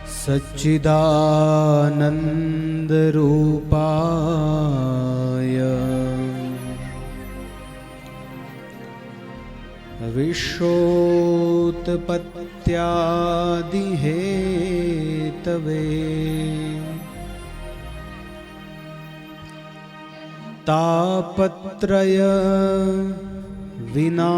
सच्चिदानन्दरूपाय विश्वोत्पत्त्यादिहेतवे तापत्रय विनाशाय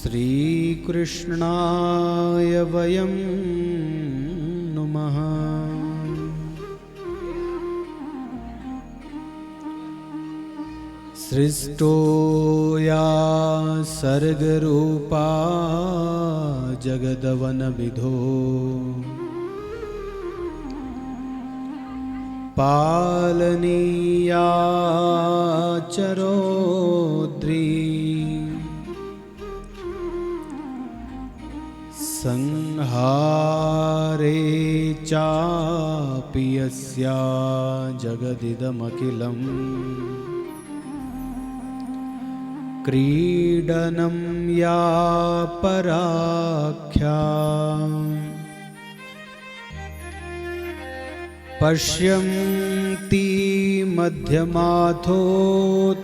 श्रीकृष्णाय वयं नुमः। सृष्टो या सर्गरूपा जगदवनविधो पालनीया चरोद्री संहारे चापि यस्या जगदिदमखिलम् क्रीडनं या पराख्या पश्यन्ति मध्यमाथो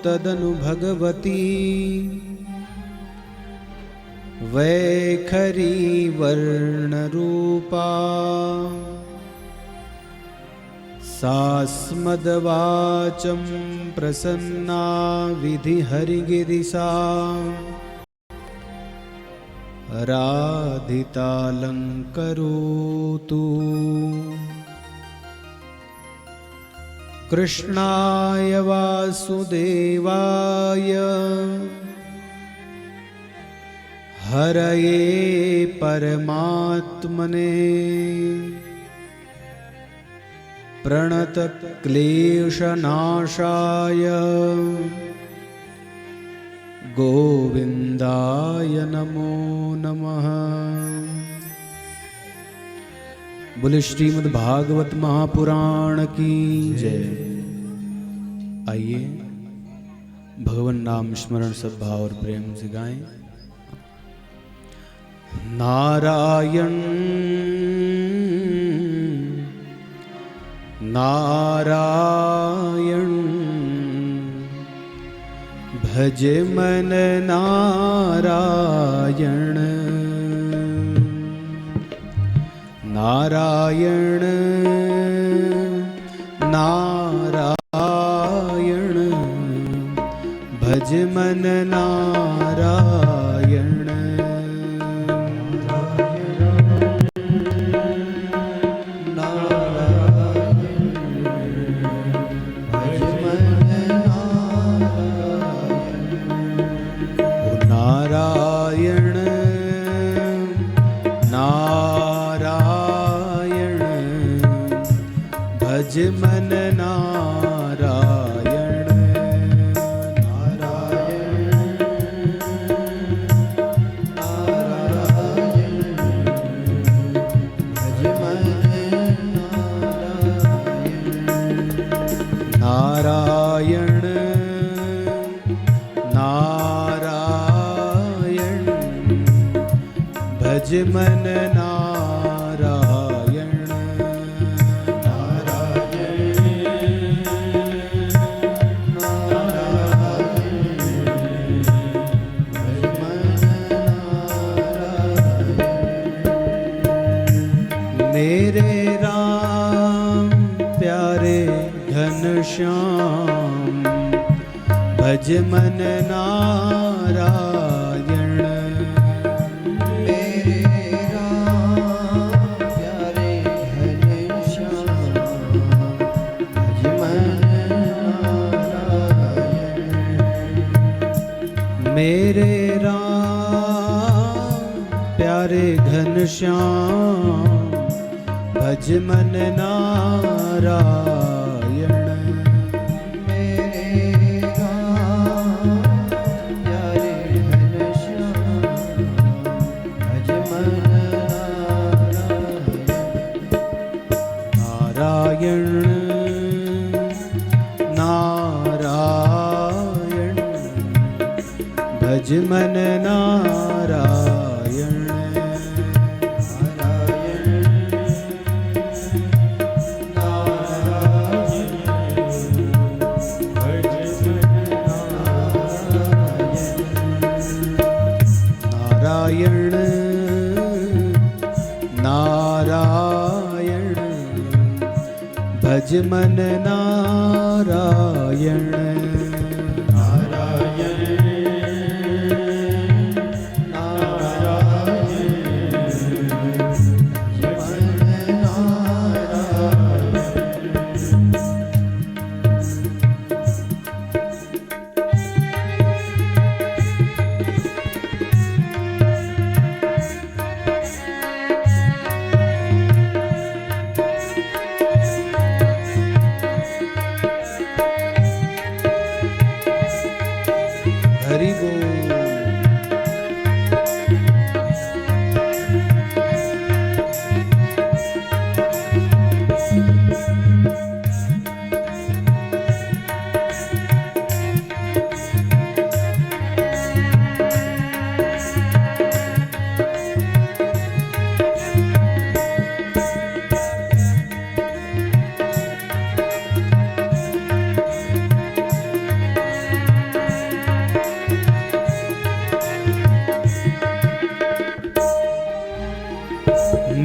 तदनु भगवती वैखरी वर्णरूपा सास्मद्वाचं प्रसन्ना विधिहरिगिरिसा राधितालङ्करोतु। कृष्णाय वासुदेवाय हरये परमात्मने प्रणतक्लेशनाशाय गोविन्दाय नमो नमः। बोले श्रीमद् भागवत महापुराण की जय। आइए भगवान नाम स्मरण सद्भाव और प्रेम से गाएं। नारायण नारायण भज मन नारायण नारायण नारायण भज मन नारायण मन नारायण नारायण नारायण भज मन श्याम भज मन नारायण मेरे राम प्यारे घनश्याम भज मन नारायण मेरे राम प्यारे घनश्याम भज मन नारायण भज भज मन नारायण नारायण नारायण भज मन नारायण हरि बोल।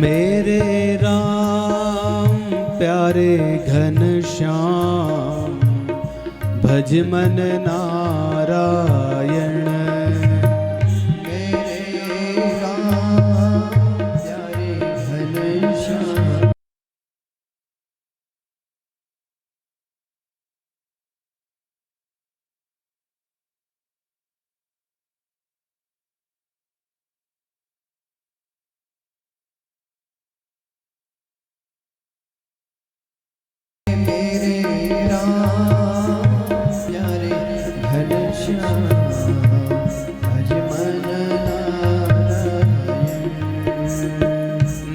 मेरे राम प्यारे घनश्याम भज मन नारायण मेरे राम प्यारे घनश्याम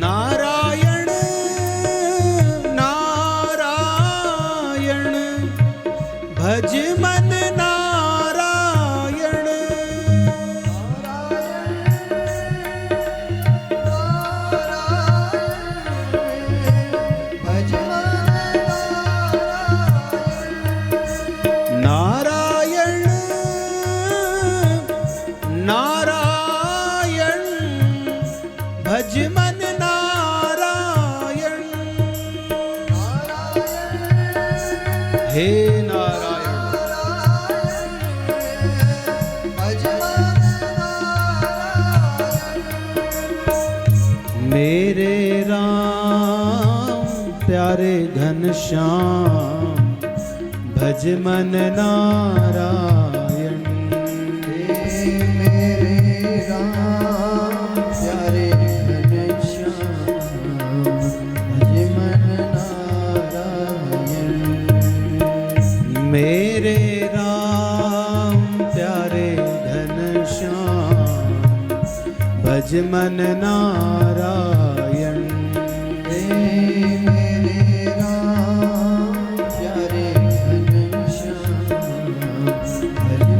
नारायण नारायण भज मन नारायण नारायण नारायण भज मन नारायण हे नारायण मेरे राम प्यारे घनश्याम भज मन नारायण मेरे राम प्यारे घनश्याम भज मन नारायण मेरे राम प्यारे घनश्याम भज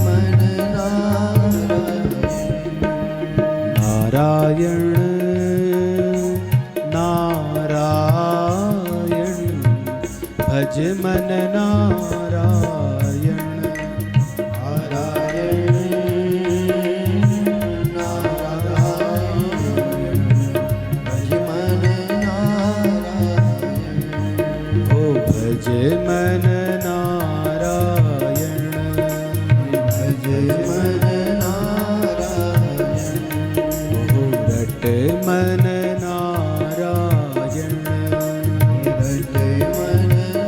मन नारायण नारायण नारायण भज मन नारायण नारायण नारायण भज मन नारायण ओ भज मन नारायण भज मन मन नारायण रट मन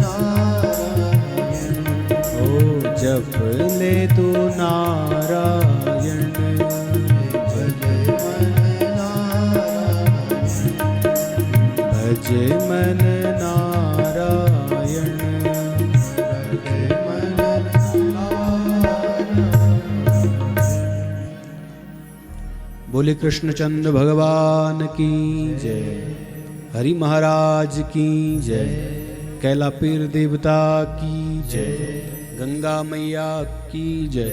नारायण ओ जप ले तू नारायण भज मन नारायण भज मन नारायण रट मन बोले कृष्णचंद्र भगवान की जय, हरि महाराज की जय, कैला पीर देवता की जय, गंगा मैया की जय।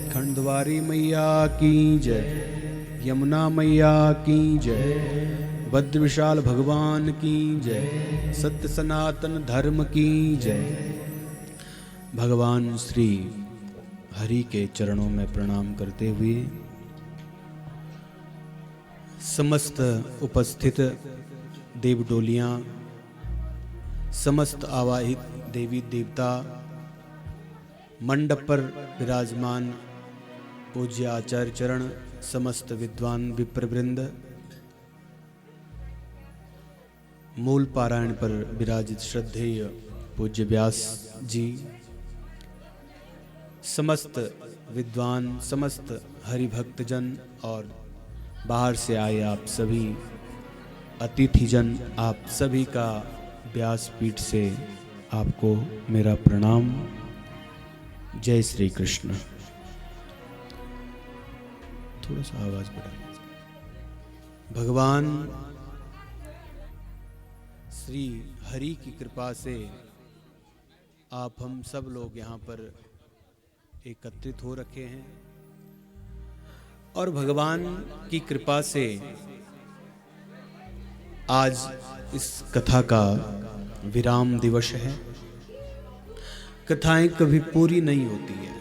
खंडवारी मैया की जय, यमुना मैया की जय, बद्र विशाल भगवान की जय, सत्य सनातन धर्म की जय। भगवान श्री हरि के चरणों में प्रणाम करते हुए समस्त उपस्थित देवडोलियां, समस्त आवाहित देवी देवता, मंडप पर विराजमान पूज्य आचार्य चरण, समस्त विद्वान विप्रवृंद, मूल पारायण पर विराजित श्रद्धेय पूज्य व्यास जी, समस्त विद्वान, समस्त हरिभक्तजन और बाहर से आए आप सभी अतिथिजन, आप सभी का व्यासपीठ से आपको मेरा प्रणाम। जय श्री कृष्ण। थोड़ा सा आवाज बढ़ा। भगवान श्री हरि की कृपा से आप हम सब लोग यहाँ पर एकत्रित हो रखे हैं और भगवान की कृपा से आज इस कथा का विराम दिवस है। कथाएं कभी पूरी नहीं होती है,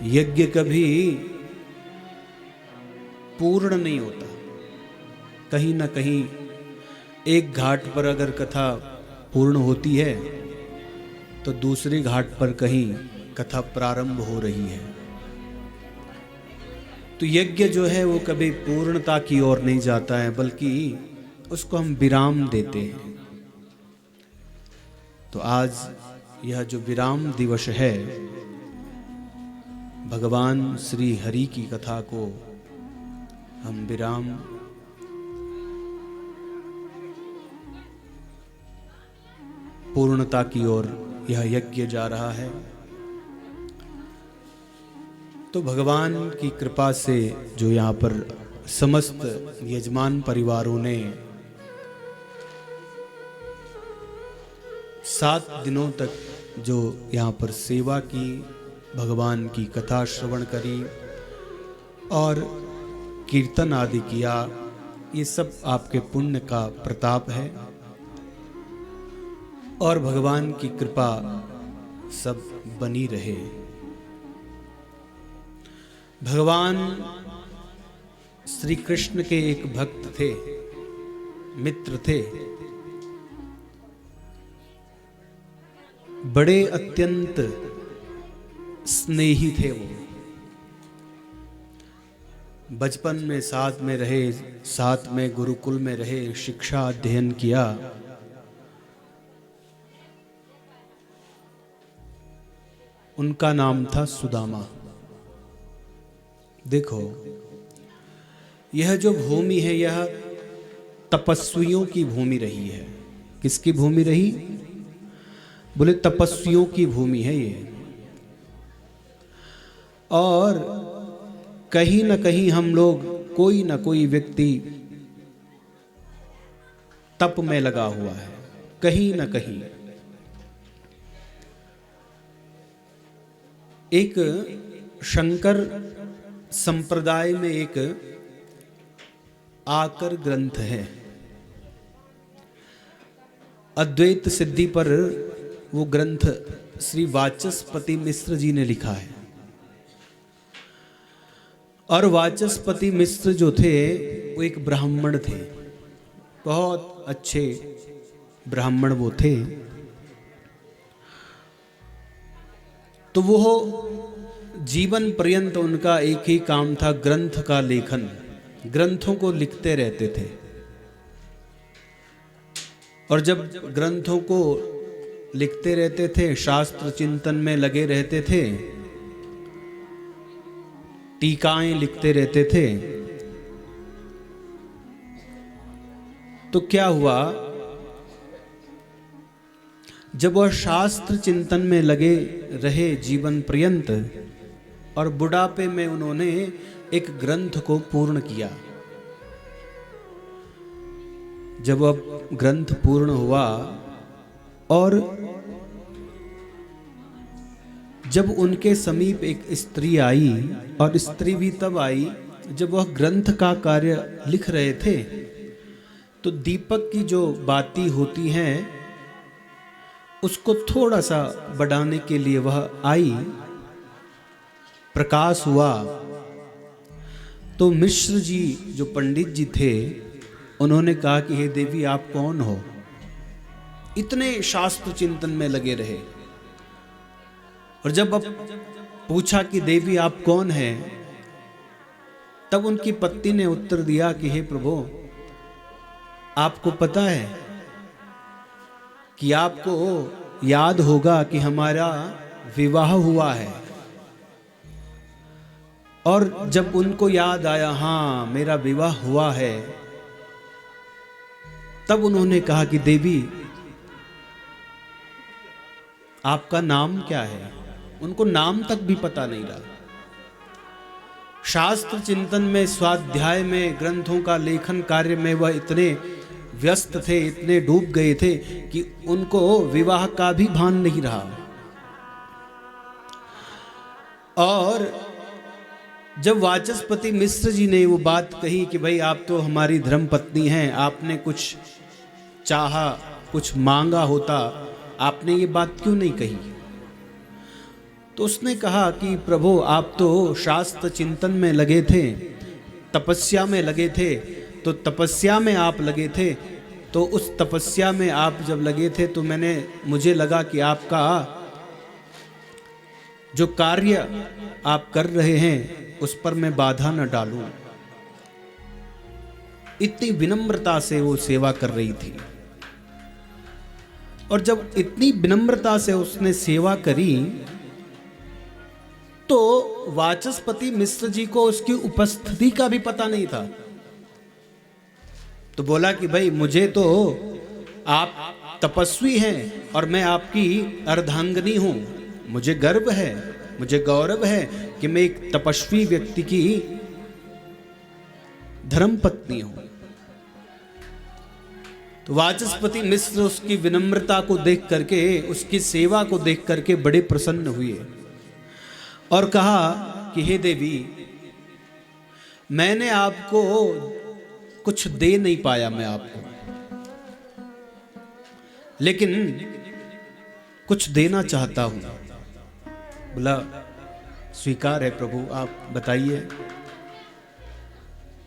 यज्ञ कभी पूर्ण नहीं होता। कहीं ना कहीं एक घाट पर अगर कथा पूर्ण होती है तो दूसरे घाट पर कहीं कथा प्रारंभ हो रही है। तो यज्ञ जो है वो कभी पूर्णता की ओर नहीं जाता है, बल्कि उसको हम विराम देते हैं। तो आज यह जो विराम दिवस है, भगवान श्री हरि की कथा को हम विराम पूर्णता की ओर यह यज्ञ जा रहा है। तो भगवान की कृपा से जो यहाँ पर समस्त यजमान परिवारों ने 7 दिनों तक जो यहाँ पर सेवा की, भगवान की कथा श्रवण करी और कीर्तन आदि किया, ये सब आपके पुण्य का प्रताप है और भगवान की कृपा सब बनी रहे। भगवान श्री कृष्ण के एक भक्त थे, मित्र थे, बड़े अत्यंत स्नेही थे। वो बचपन में साथ में रहे, साथ में गुरुकुल में रहे, शिक्षा अध्ययन किया। उनका नाम था सुदामा। देखो, यह जो भूमि है यह तपस्वियों की भूमि रही है। किसकी भूमि रही? बोले तपस्वियों की भूमि है ये। और कहीं ना कहीं हम लोग, कोई ना कोई व्यक्ति तप में लगा हुआ है, कहीं ना कहीं। एक शंकर संप्रदाय में एक आकर ग्रंथ है, अद्वैत सिद्धि पर वो ग्रंथ श्री वाचस्पति मिश्र जी ने लिखा है। और वाचस्पति मिश्र जो थे वो एक ब्राह्मण थे, बहुत अच्छे ब्राह्मण वो थे। तो वो जीवन पर्यंत उनका एक ही काम था, ग्रंथ का लेखन। ग्रंथों को लिखते रहते थे और जब ग्रंथों को लिखते रहते थे, शास्त्र चिंतन में लगे रहते थे, टीकाएं लिखते रहते थे, तो क्या हुआ, जब वह शास्त्र चिंतन में लगे रहे जीवन पर्यंत और बुढ़ापे में उन्होंने एक ग्रंथ को पूर्ण किया। जब वह ग्रंथ पूर्ण हुआ और जब उनके समीप एक स्त्री आई, और स्त्री भी तब आई जब वह ग्रंथ का कार्य लिख रहे थे, तो दीपक की जो बाती होती हैं उसको थोड़ा सा बढ़ाने के लिए वह आई, प्रकाश हुआ। तो मिश्र जी जो पंडित जी थे, उन्होंने कहा कि हे देवी आप कौन हो? इतने शास्त्र चिंतन में लगे रहे। और जब अब पूछा कि देवी आप कौन हैं, तब उनकी पत्नी ने उत्तर दिया कि हे प्रभु, आपको पता है कि आपको याद होगा कि हमारा विवाह हुआ है। और जब उनको याद आया हाँ मेरा विवाह हुआ है, तब उन्होंने कहा कि देवी आपका नाम क्या है? उनको नाम तक भी पता नहीं रहा। शास्त्र चिंतन में, स्वाध्याय में, ग्रंथों का लेखन कार्य में वह इतने व्यस्त थे, इतने डूब गए थे कि उनको विवाह का भी भान नहीं रहा। और जब वाचस्पति मिश्र जी ने वो बात कही कि भाई आप तो हमारी धर्म पत्नी हैं, आपने कुछ चाहा, कुछ मांगा होता, आपने ये बात क्यों नहीं कही? तो उसने कहा कि प्रभु आप तो शास्त्र चिंतन में लगे थे, तपस्या में लगे थे, तो तपस्या में आप लगे थे, तो उस तपस्या में आप जब लगे थे तो मुझे लगा कि आपका जो कार्य आप कर रहे हैं उस पर मैं बाधा न डालूं। इतनी विनम्रता से वो सेवा कर रही थी। और जब इतनी विनम्रता से उसने सेवा करी, तो वाचस्पति मिश्र जी को उसकी उपस्थिति का भी पता नहीं था। तो बोला कि भाई मुझे तो आप तपस्वी हैं और मैं आपकी अर्धांगिनी हूं, मुझे गर्व है, मुझे गौरव है कि मैं एक तपस्वी व्यक्ति की धर्मपत्नी हूं। तो वाचस्पति मिश्र उसकी विनम्रता को देख करके, उसकी सेवा को देख करके बड़े प्रसन्न हुए और कहा कि हे देवी, मैंने आपको कुछ दे नहीं पाया, मैं आपको लेकिन कुछ देना चाहता हूं। बोला स्वीकार है प्रभु, आप बताइए।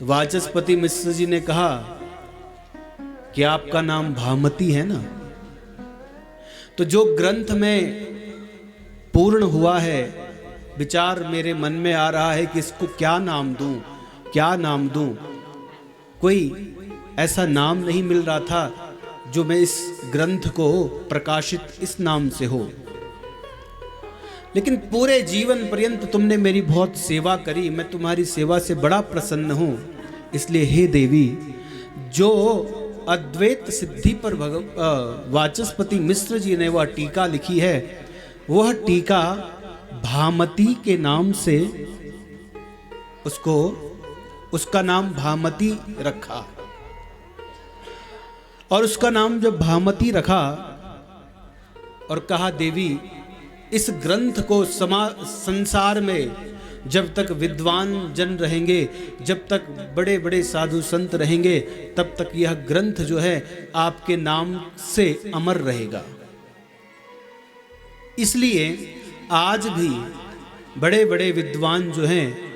तो वाचस्पति मिश्र जी ने कहा कि आपका नाम भामती है ना? तो जो ग्रंथ में पूर्ण हुआ है, विचार मेरे मन में आ रहा है कि इसको क्या नाम दूं, क्या नाम दूं। कोई ऐसा नाम नहीं मिल रहा था जो मैं इस ग्रंथ को प्रकाशित इस नाम से हो। लेकिन पूरे जीवन पर्यंत तुमने मेरी बहुत सेवा करी, मैं तुम्हारी सेवा से बड़ा प्रसन्न हूं। इसलिए हे देवी, जो अद्वैत सिद्धि पर वाचस्पति मिश्र जी ने वह टीका लिखी है, वह टीका भामती के नाम से उसका नाम भामती रखा। और उसका नाम जब भामती रखा और कहा देवी, इस ग्रंथ को संसार में जब तक विद्वान जन रहेंगे, जब तक बड़े बड़े साधु संत रहेंगे, तब तक यह ग्रंथ जो है आपके नाम से अमर रहेगा। इसलिए आज भी बड़े बड़े विद्वान जो हैं,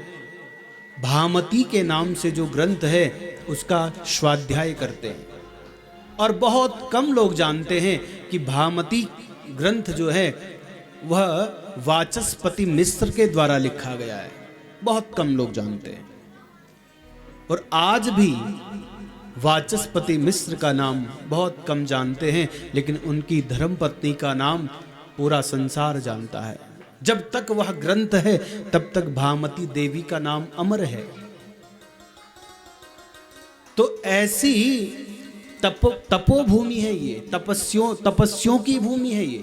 भामती के नाम से जो ग्रंथ है उसका स्वाध्याय करते हैं। और बहुत कम लोग जानते हैं कि भामती ग्रंथ जो है वह वाचस्पति मिश्र के द्वारा लिखा गया है। बहुत कम लोग जानते हैं। और आज भी वाचस्पति मिश्र का नाम बहुत कम जानते हैं, लेकिन उनकी धर्मपत्नी का नाम पूरा संसार जानता है। जब तक वह ग्रंथ है तब तक भामती देवी का नाम अमर है। तो ऐसी तपोभूमि है ये, तपस्यों की भूमि है ये।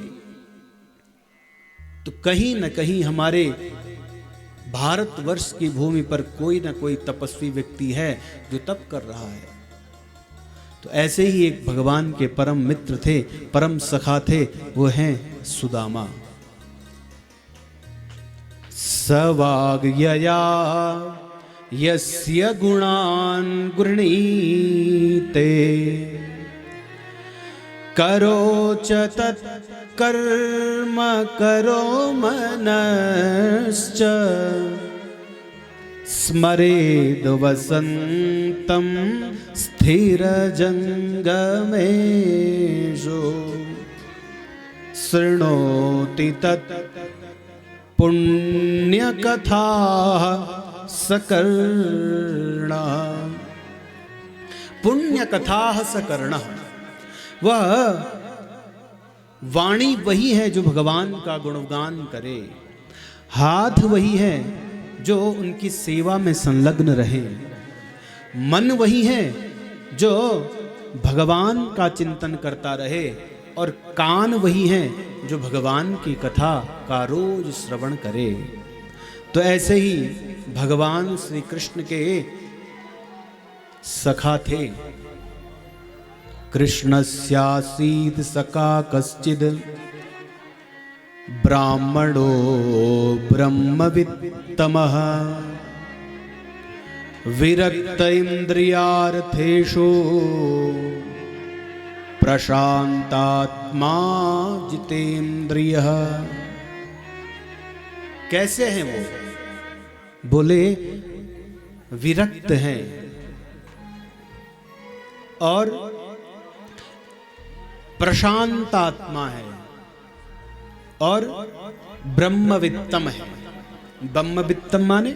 तो कहीं न कहीं हमारे भारतवर्ष की भूमि पर कोई न कोई तपस्वी व्यक्ति है जो तप कर रहा है। तो ऐसे ही एक भगवान के परम मित्र थे, परम सखा थे, वो हैं सुदामा। सवाग्यया यस्य गुणान् गृह्णीते करो च तत् कर्म करो मनश्च स्मरेद् वसन्तं स्थिरजङ्गमेषु शृणोति तत् पुण्यकथाः सकर्णः। पुण्यकथाः सकर्णः, वह वाणी वही है जो भगवान का गुणगान करे, हाथ वही है जो उनकी सेवा में संलग्न रहे, मन वही है जो भगवान का चिंतन करता रहे, और कान वही है जो भगवान की कथा का रोज श्रवण करे। तो ऐसे ही भगवान श्री कृष्ण के सखा थे। कृष्णस्यासीत् सखा कश्चिद् ब्राह्मणो ब्रह्मवित्तमः विरक्त इन्द्रियार्थेषु प्रशांतात्मा जितेन्द्रियः। कैसे हैं वो? बोले विरक्त हैं और प्रशांतात्मा है और ब्रह्मवित्तम है। ब्रह्मवित्तम माने,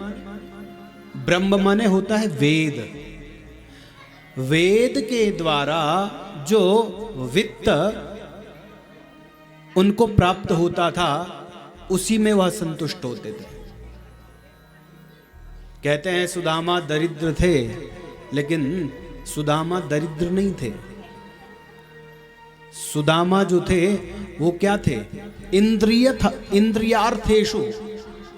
ब्रह्म माने होता है वेद। वेद के द्वारा जो वित्त उनको प्राप्त होता था उसी में वह संतुष्ट होते थे। कहते हैं सुदामा दरिद्र थे, लेकिन सुदामा दरिद्र नहीं थे। सुदामा जो थे वो क्या थे? इंद्रियार्थेषु,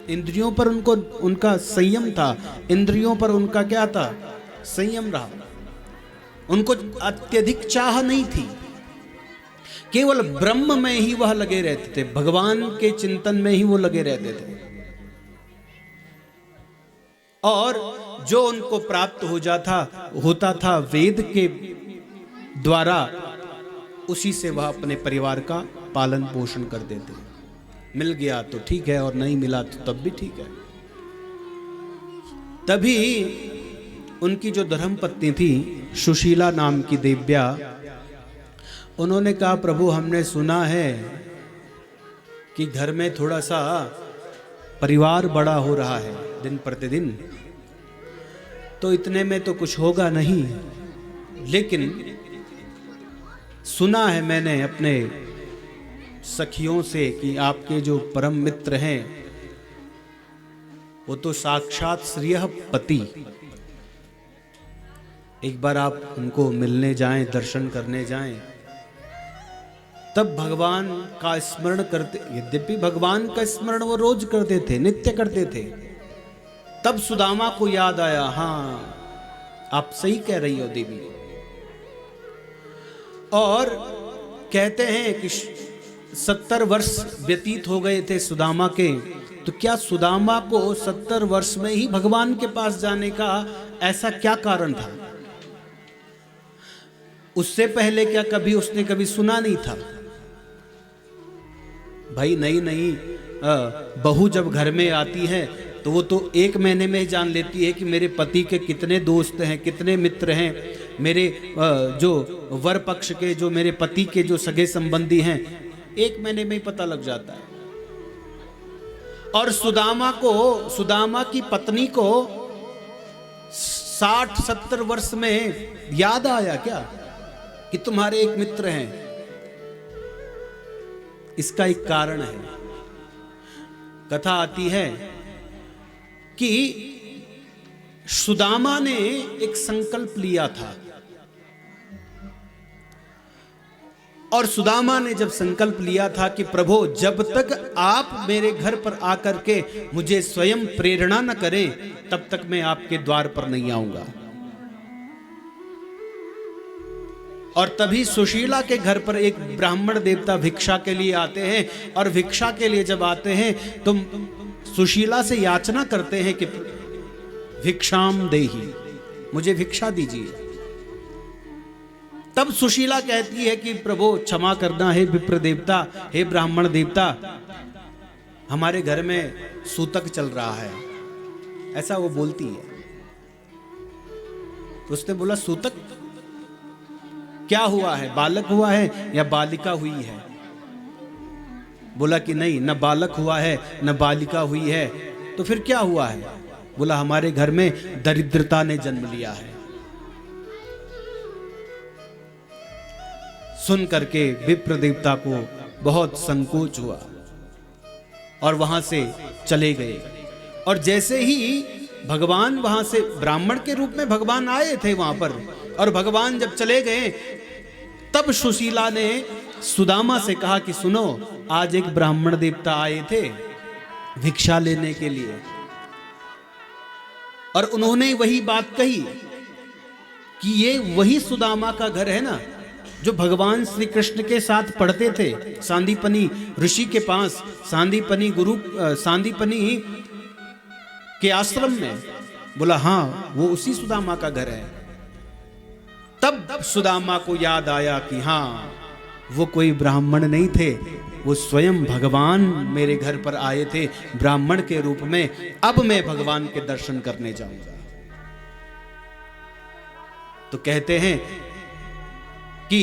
इंद्रियों पर उनको उनका संयम था। इंद्रियों पर उनका क्या था? संयम रहा। उनको अत्यधिक चाह नहीं थी, केवल ब्रह्म में ही वह लगे रहते थे, भगवान के चिंतन में ही वो लगे रहते थे। और जो उनको प्राप्त होता था वेद के द्वारा, उसी से वह अपने परिवार का पालन पोषण कर देते। मिल गया तो ठीक है, और नहीं मिला तो तब भी ठीक है। तभी उनकी जो धर्मपत्नी थी सुशीला नाम की देव्या, उन्होंने कहा प्रभु हमने सुना है कि घर में थोड़ा सा परिवार बड़ा हो रहा है दिन प्रतिदिन, तो इतने में तो कुछ होगा नहीं, लेकिन सुना है मैंने अपने सखियों से कि आपके जो परम मित्र हैं वो तो साक्षात श्रीयः पति। एक बार आप उनको मिलने जाएं, दर्शन करने जाएं, तब भगवान का स्मरण करते। यद्यपि भगवान का स्मरण वो रोज करते थे, नित्य करते थे। तब सुदामा को याद आया, हाँ आप सही कह रही हो देवी। और कहते हैं कि 70 वर्ष व्यतीत हो गए थे सुदामा के, तो क्या सुदामा को 70 वर्ष में ही भगवान के पास जाने का ऐसा क्या कारण था? उससे पहले क्या कभी उसने कभी सुना नहीं था? भाई नहीं, बहू जब घर में आती है तो वो तो 1 महीने में ही जान लेती है कि मेरे पति के कितने दोस्त हैं, कितने मित्र हैं, मेरे जो वर पक्ष के, जो मेरे पति के जो सगे संबंधी हैं, 1 महीने में ही पता लग जाता है। और सुदामा की पत्नी को 60-70 वर्ष में याद आया क्या कि तुम्हारे एक मित्र हैं? इसका एक कारण है। कथा आती है कि सुदामा ने एक संकल्प लिया था, और सुदामा ने जब संकल्प लिया था कि प्रभु जब तक आप मेरे घर पर आकर के मुझे स्वयं प्रेरणा न करें, तब तक मैं आपके द्वार पर नहीं आऊंगा। और तभी सुशीला के घर पर एक ब्राह्मण देवता भिक्षा के लिए आते हैं, और भिक्षा के लिए जब आते हैं तो सुशीला से याचना करते हैं कि भिक्षाम देहि, मुझे भिक्षा दीजिए। तब सुशीला कहती है कि प्रभु क्षमा करना, हे विप्र देवता, हे ब्राह्मण देवता, हमारे घर में सूतक चल रहा है, ऐसा वो बोलती है। तो उसने बोला सूतक क्या हुआ है, बालक हुआ है या बालिका हुई है? बोला कि नहीं, न बालक हुआ है न बालिका हुई है। तो फिर क्या हुआ है? बोला हमारे घर में दरिद्रता ने जन्म लिया है। सुन करके विप्र देवता को बहुत संकोच हुआ और वहां से चले गए। और जैसे ही भगवान वहां से, ब्राह्मण के रूप में भगवान आए थे वहां पर, और भगवान जब चले गए तब सुशीला ने सुदामा से कहा कि सुनो, आज एक ब्राह्मण देवता आए थे भिक्षा लेने के लिए, और उन्होंने वही बात कही कि ये वही सुदामा का घर है ना जो भगवान श्री कृष्ण के साथ पढ़ते थे सांदीपनी ऋषि के पास, सांदीपनी के आश्रम में। बोला हाँ, वो उसी सुदामा का घर है। तब सुदामा को याद आया कि हाँ, वो कोई ब्राह्मण नहीं थे, वो स्वयं भगवान मेरे घर पर आए थे ब्राह्मण के रूप में। अब मैं भगवान के दर्शन करने जाऊंगा। तो कहते हैं कि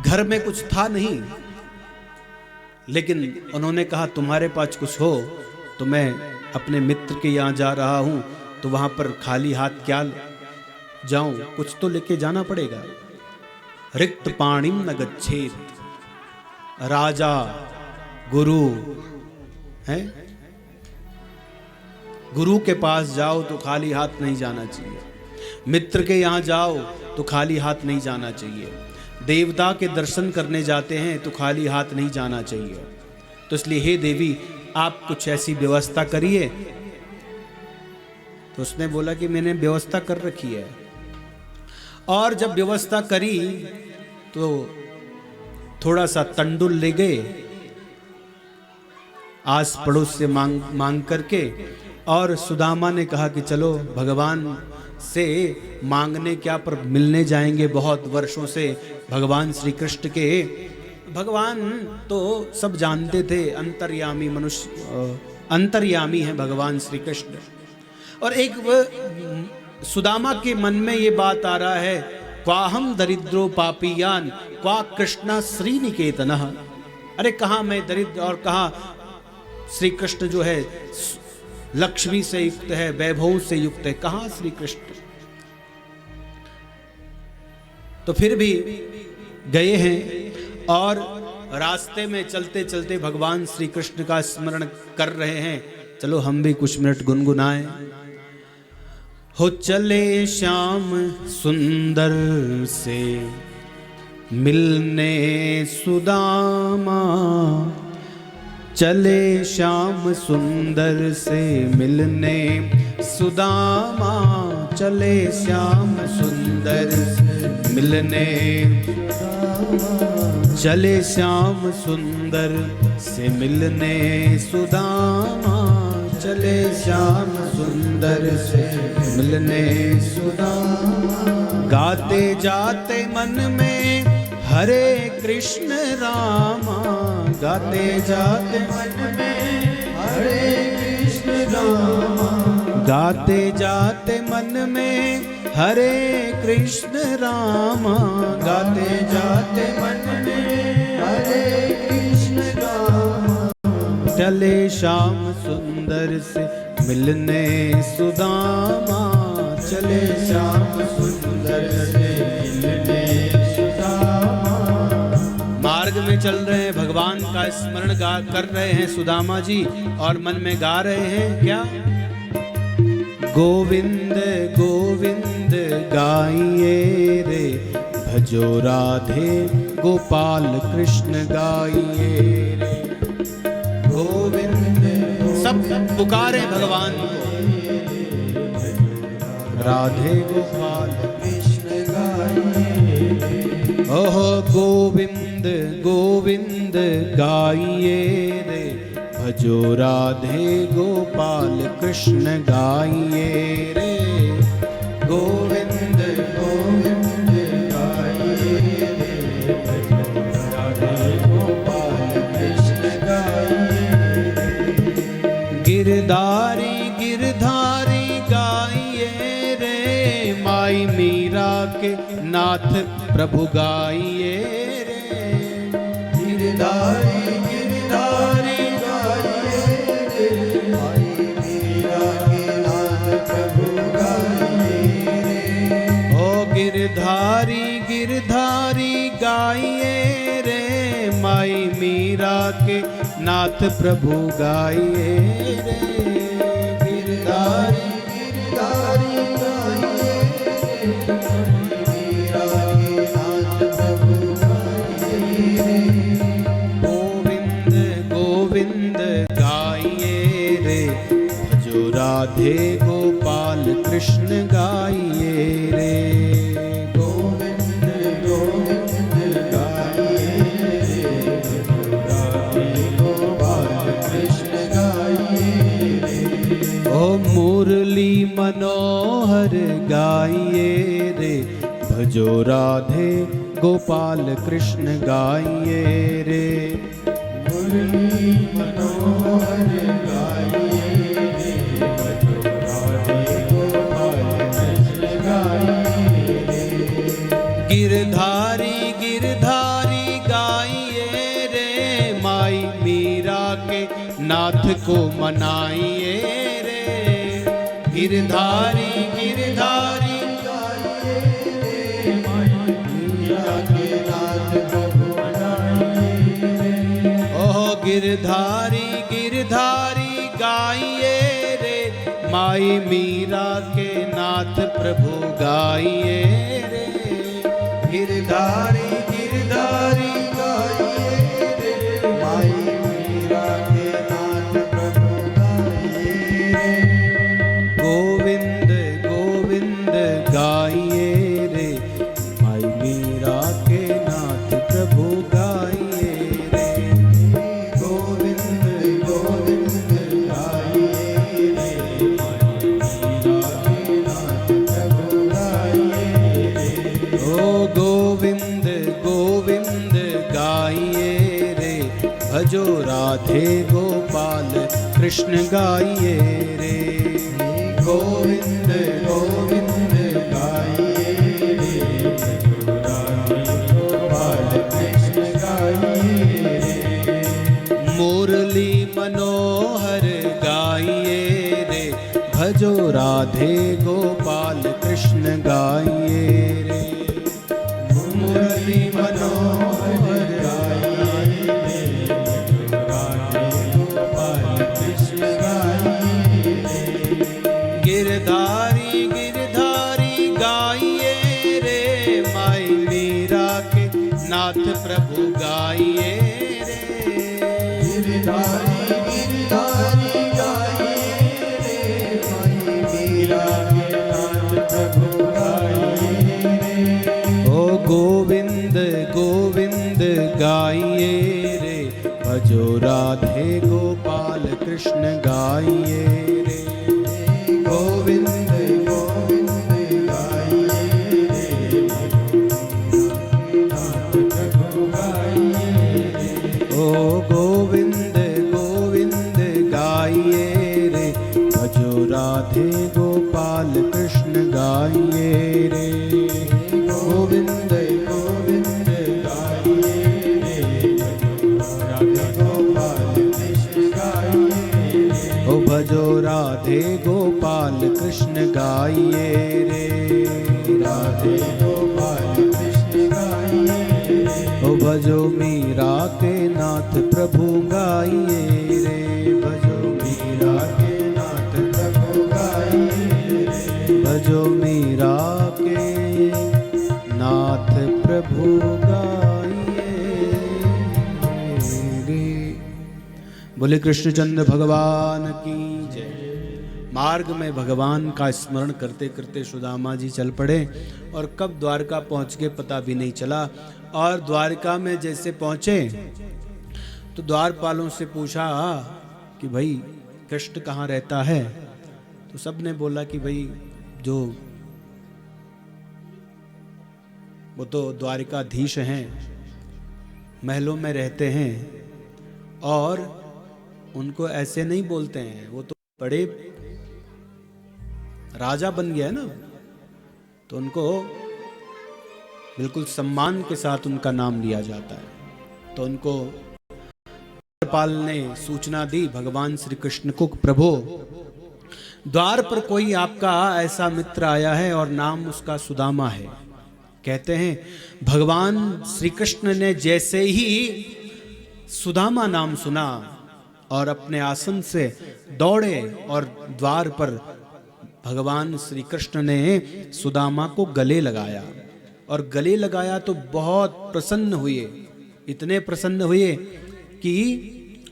घर में कुछ था नहीं, लेकिन उन्होंने कहा तुम्हारे पास कुछ हो तो मैं अपने मित्र के यहां जा रहा हूं, तो वहां पर खाली हाथ क्या जाऊं, कुछ तो लेके जाना पड़ेगा। रिक्त पाणिम न गच्छेत, राजा गुरु है, गुरु के पास जाओ तो खाली हाथ नहीं जाना चाहिए, मित्र के यहां जाओ तो खाली हाथ नहीं जाना चाहिए, देवता के दर्शन करने जाते हैं तो खाली हाथ नहीं जाना चाहिए। तो इसलिए हे देवी, आप कुछ ऐसी व्यवस्था करिए। तो उसने बोला कि मैंने व्यवस्था कर रखी है। और जब व्यवस्था करी तो थोड़ा सा तंडुल ले गए आस पड़ोस से मांग करके, और सुदामा ने कहा कि चलो भगवान से मांगने क्या, पर मिलने जाएंगे बहुत वर्षों से भगवान श्री कृष्ण के। भगवान तो सब जानते थे, अंतर्यामी मनुष्य, अंतर्यामी है भगवान श्री कृष्ण। और एक सुदामा के मन में ये बात आ रहा है, क्वाहम दरिद्रो पापीयान क्वा कृष्णा श्रीनिकेतनः। अरे कहाँ मैं दरिद्र और कहाँ श्री कृष्ण जो है लक्ष्मी से युक्त है, वैभव से युक्त है, कहाँ श्री कृष्ण। तो फिर भी गए हैं और रास्ते में चलते चलते भगवान श्री कृष्ण का स्मरण कर रहे हैं। चलो हम भी कुछ मिनट गुनगुनाएं। हो चले श्याम सुंदर से मिलने सुदामा, चले श्याम सुंदर से मिलने सुदामा, चले श्याम सुंदर से मिलने, चले श्याम सुंदर से मिलने सुदामा, चले श्याम सुंदर से मिलने सुदामा। गाते जाते मन में हरे कृष्ण रामा, गाते जाते मन में हरे कृष्ण रामा, गाते जाते मन में हरे कृष्ण रामा, गाते जाते मन में हरे कृष्ण रामा। चले श्याम सुंदर से मिलने सुदामा, चले श्याम सुंदर से मिलने सुदामा। मार्ग में चल रहे हैं, भगवान का स्मरण कर रहे हैं सुदामा जी, और मन में गा रहे हैं क्या, गोविंद गोविंद गाइए रे, भजो राधे गोपाल कृष्ण गाइए रे। गोविंद सब पुकारे भगवान को, राधे गोपाल कृष्ण गाइए। ओहो गोविंद गोविंद गाइए रे, भजो राधे गोपाल कृष्ण गाइए रे। गोविंद गोविंद गाइए रे, भजो राधे गोपाल कृष्ण गाइए रे। गिरधारी गिरधारी गाइए रे, माई मीरा के नाथ प्रभु गाइए रे। गिरधारी गिरधारी गाइए रे, माई मीरा के नाथ प्रभु गाइए रे। ओ गिरधारी गिरधारी गाइए रे, माई मीरा के नाथ प्रभु गाइए रे। गिरधारी गिरधारी गाइए रे, मीरा के नाथ प्रभु गाइए रे। गोविंद गोविंद गाइए रे, भजो राधे गोपाल कृष्ण गाइए रे। गोविंद गोविंद गाइए रे, भजो राधे गोपाल कृष्ण गाइए रे। ओ मुरली मनोहर गाइए रे, भजो राधे गोपाल कृष्ण गाइए रे। मुरली मनोहर गाइए रे, भजो राधे गोपाल कृष्ण गाइए रे। गिरधारी गिरधारी गाइए रे, माई मीरा के नाथ को मनाइए रे। गिरधारी गिरधारी गाइए रे, माई मीरा के नाथ प्रभु मनाइए रे। ओह गिरधारी गिरधारी गाइए रे, माई मीरा के नाथ प्रभु गाइए रे। गिरधारी गिरधारी गाइए रे, माई मीरा के नाथ प्रभु गाइए रे। गोविंद गोविंद गाइए रे, माई मीरा के नाथ प्रभु गाइए रे। गोविंद गोविंद गाइए रे, माई मीरा के नाथ प्रभु गाइए रे। ओ गोविंद गोविंद गाइए रे, भजो राधे गोपाल कृष्ण गाइए रे। गोविंद गोविंद गाइए रे, भजो राधे गोपाल कृष्ण गाइए रे। मुरली मनोहर गाइए रे, भजो राधे गोपाल कृष्ण गाइए रे। मुरली मनोहर गाइए रे, भजो राधे गोपाल कृष्ण गाइए रे। गिरधारी गिरधारी गाइए रे, माई मीरा के नाथ प्रभु गाइए रे। गिरधारी गिरधारी गाइए रे, माई मीरा के नाथ प्रभु गाइए रे। ओ गोविंद गोविंद गाइए रे, भजो राधे गोपाल कृष्ण गाइए रे। गोविंद गोविंद गाइए रे, नाथ प्रभु गाइए रे। ओ गोविंद गोविंद गाइए रे, भजो राधे गोपाल कृष्ण गाइए रे। गोविंद गोविंद गाइए रे, भजो राधे गोपाल कृष्ण गाइए रे। ओ भजो राधे गोपाल कृष्ण गाइए रे। राधे गोपाल कृष्ण गाइए रे। ओ भजो मीरा के नाथ प्रभु गाइए रे। भजो मीरा के नाथ प्रभु गाइए रे। भजो मीरा के नाथ प्रभु गाइए रे। बोले कृष्णचंद्र भगवान की जय। मार्ग में भगवान का स्मरण करते करते सुदामा जी चल पड़े और कब द्वारका पहुंच गए पता भी नहीं चला। और द्वारका में जैसे पहुंचे तो द्वारपालों से पूछा कि भाई कृष्ण कहाँ रहता है, तो सब ने बोला कि भाई जो वो तो द्वारिकाधीश हैं, महलों में रहते हैं और उनको ऐसे नहीं बोलते हैं, वो तो बड़े राजा बन गया है ना, तो उनको बिल्कुल सम्मान के साथ उनका नाम लिया जाता है। तो उनको द्वारपाल ने सूचना दी भगवान श्री कृष्ण को, प्रभु द्वार पर कोई आपका ऐसा मित्र आया है और नाम उसका सुदामा है। कहते हैं भगवान श्री कृष्ण ने जैसे ही सुदामा नाम सुना और अपने आसन से दौड़े और द्वार पर भगवान श्री कृष्ण ने सुदामा को गले लगाया, और गले लगाया तो बहुत प्रसन्न हुए, इतने प्रसन्न हुए कि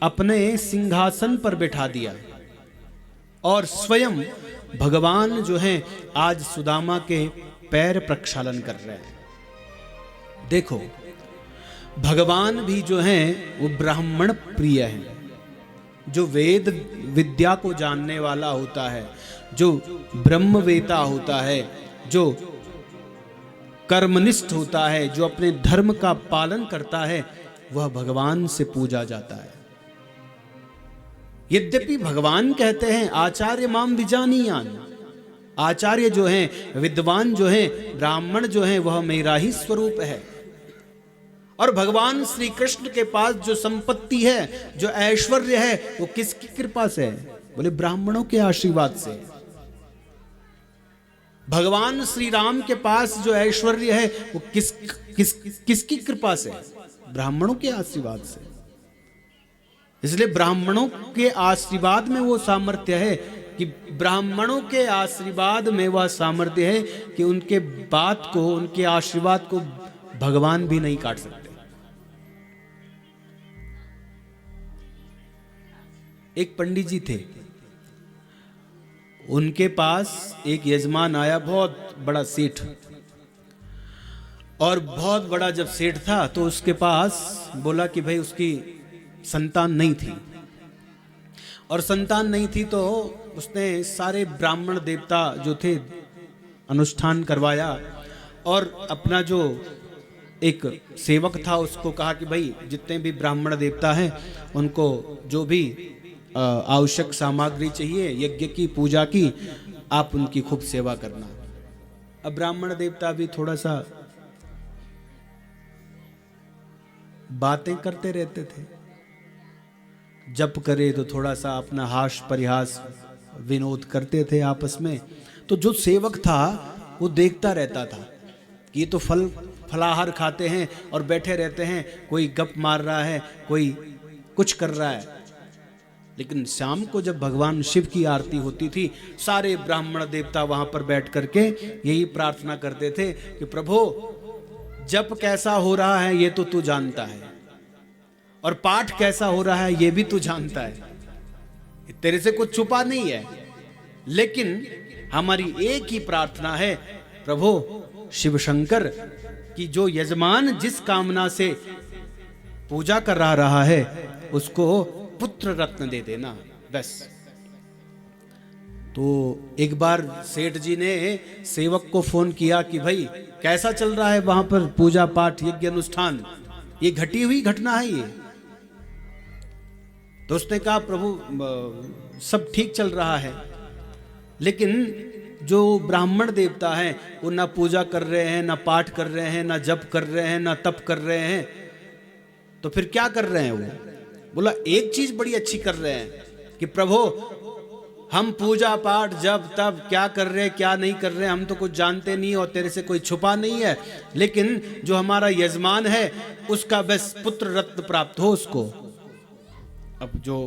अपने सिंहासन पर बैठा दिया, और स्वयं भगवान जो हैं आज सुदामा के पैर प्रक्षालन कर रहे हैं। देखो भगवान भी जो हैं वो ब्राह्मण प्रिय हैं, जो वेद विद्या को जानने वाला होता है, जो ब्रह्मवेता होता है, जो कर्मनिष्ठ होता है, जो अपने धर्म का पालन करता है, वह भगवान से पूजा जाता है। यद्यपि भगवान कहते हैं आचार्य माम विजानीयान, आचार्य जो हैं, विद्वान जो हैं, ब्राह्मण जो हैं, वह मेरा ही स्वरूप है। और भगवान श्री कृष्ण के पास जो संपत्ति है, जो ऐश्वर्य है, वो किसकी कृपा से है? बोले ब्राह्मणों के आशीर्वाद से। भगवान श्री राम के पास जो ऐश्वर्य है वो किसकी कृपा से? ब्राह्मणों के आशीर्वाद से। इसलिए ब्राह्मणों के आशीर्वाद में वो सामर्थ्य है कि ब्राह्मणों के आशीर्वाद में वह सामर्थ्य है कि उनके बात को, उनके आशीर्वाद को भगवान भी नहीं काट सकते। एक पंडित जी थे, उनके पास एक यजमान आया, बहुत बड़ा सेठ, और बहुत बड़ा जब सेठ था तो उसके पास बोला कि भाई उसकी संतान नहीं थी, और संतान नहीं थी तो उसने सारे ब्राह्मण देवता जो थे अनुष्ठान करवाया, और अपना जो एक सेवक था उसको कहा कि भाई जितने भी ब्राह्मण देवता हैं उनको जो भी आवश्यक सामग्री चाहिए यज्ञ की, पूजा की, आप उनकी खूब सेवा करना। अब ब्राह्मण देवता भी थोड़ा सा बातें करते रहते थे, जप करे तो थोड़ा सा अपना हास परिहास विनोद करते थे आपस में। तो जो सेवक था वो देखता रहता था कि ये तो फलाहार खाते हैं और बैठे रहते हैं, कोई गप मार रहा है, कोई कुछ कर रहा है। लेकिन शाम को जब भगवान शिव की आरती होती थी, सारे ब्राह्मण देवता वहां पर बैठ करके यही प्रार्थना करते थे कि प्रभु जप कैसा हो रहा है ये तो तू जानता है, और पाठ कैसा हो रहा है ये भी तू जानता है, तेरे से कुछ छुपा नहीं है। लेकिन हमारी एक ही प्रार्थना है, प्रभु शिव शंकर की जो यजमान जिस कामना से पूजा कर रहा है उसको पुत्र रत्न दे देना, बस। तो एक बार सेठ जी ने सेवक को फोन किया कि भाई कैसा चल रहा है वहां पर पूजा पाठ यज्ञ अनुष्ठान, ये घटी हुई घटना है ये। तो उसने कहा प्रभु सब ठीक चल रहा है, लेकिन जो ब्राह्मण देवता हैं वो ना पूजा कर रहे हैं, ना पाठ कर रहे हैं, ना जप कर रहे हैं, ना तप कर रहे हैं, तो फिर क्या कर रहे हैं वो? बोला एक चीज बड़ी अच्छी कर रहे हैं कि प्रभु हम पूजा पाठ जब तब क्या कर रहे हैं क्या नहीं कर रहे हैं हम तो कुछ जानते नहीं, और तेरे से कोई छुपा नहीं है, लेकिन जो हमारा यजमान है उसका बस पुत्र रत्न प्राप्त हो उसको। अब जो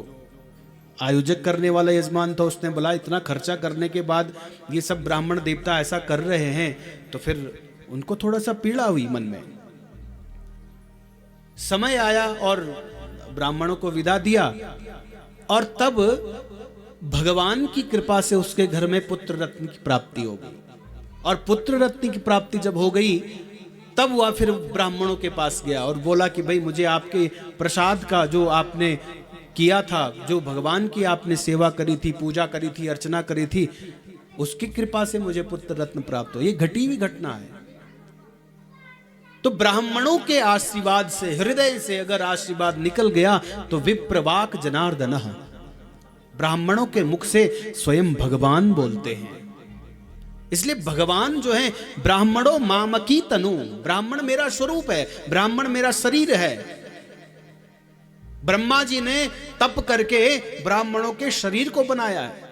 आयोजक करने वाला यजमान था उसने बोला इतना खर्चा करने के बाद ये सब ब्राह्मण देवता ऐसा कर रहे हैं, तो फिर उनको थोड़ा सा पीड़ा हुई मन में। समय आया और ब्राह्मणों को विदा दिया, और तब भगवान की कृपा से उसके घर में पुत्र रत्न की प्राप्ति हो गई। और पुत्र रत्न की प्राप्ति जब हो गई तब वह फिर ब्राह्मणों के पास गया और बोला कि भाई मुझे आपके प्रसाद का जो आपने किया था, जो भगवान की आपने सेवा करी थी, पूजा करी थी, अर्चना करी थी, उसकी कृपा से मुझे पुत्र रत्न प्राप्त हो। ये घटी हुई घटना है। तो ब्राह्मणों के आशीर्वाद से, हृदय से अगर आशीर्वाद निकल गया तो विप्रवाक जनार्दन, ब्राह्मणों के मुख से स्वयं भगवान बोलते हैं। इसलिए भगवान जो है, ब्राह्मणों मामकी तनु, ब्राह्मण मेरा स्वरूप है, ब्राह्मण मेरा शरीर है। ब्रह्मा जी ने तप करके ब्राह्मणों के शरीर को बनाया है।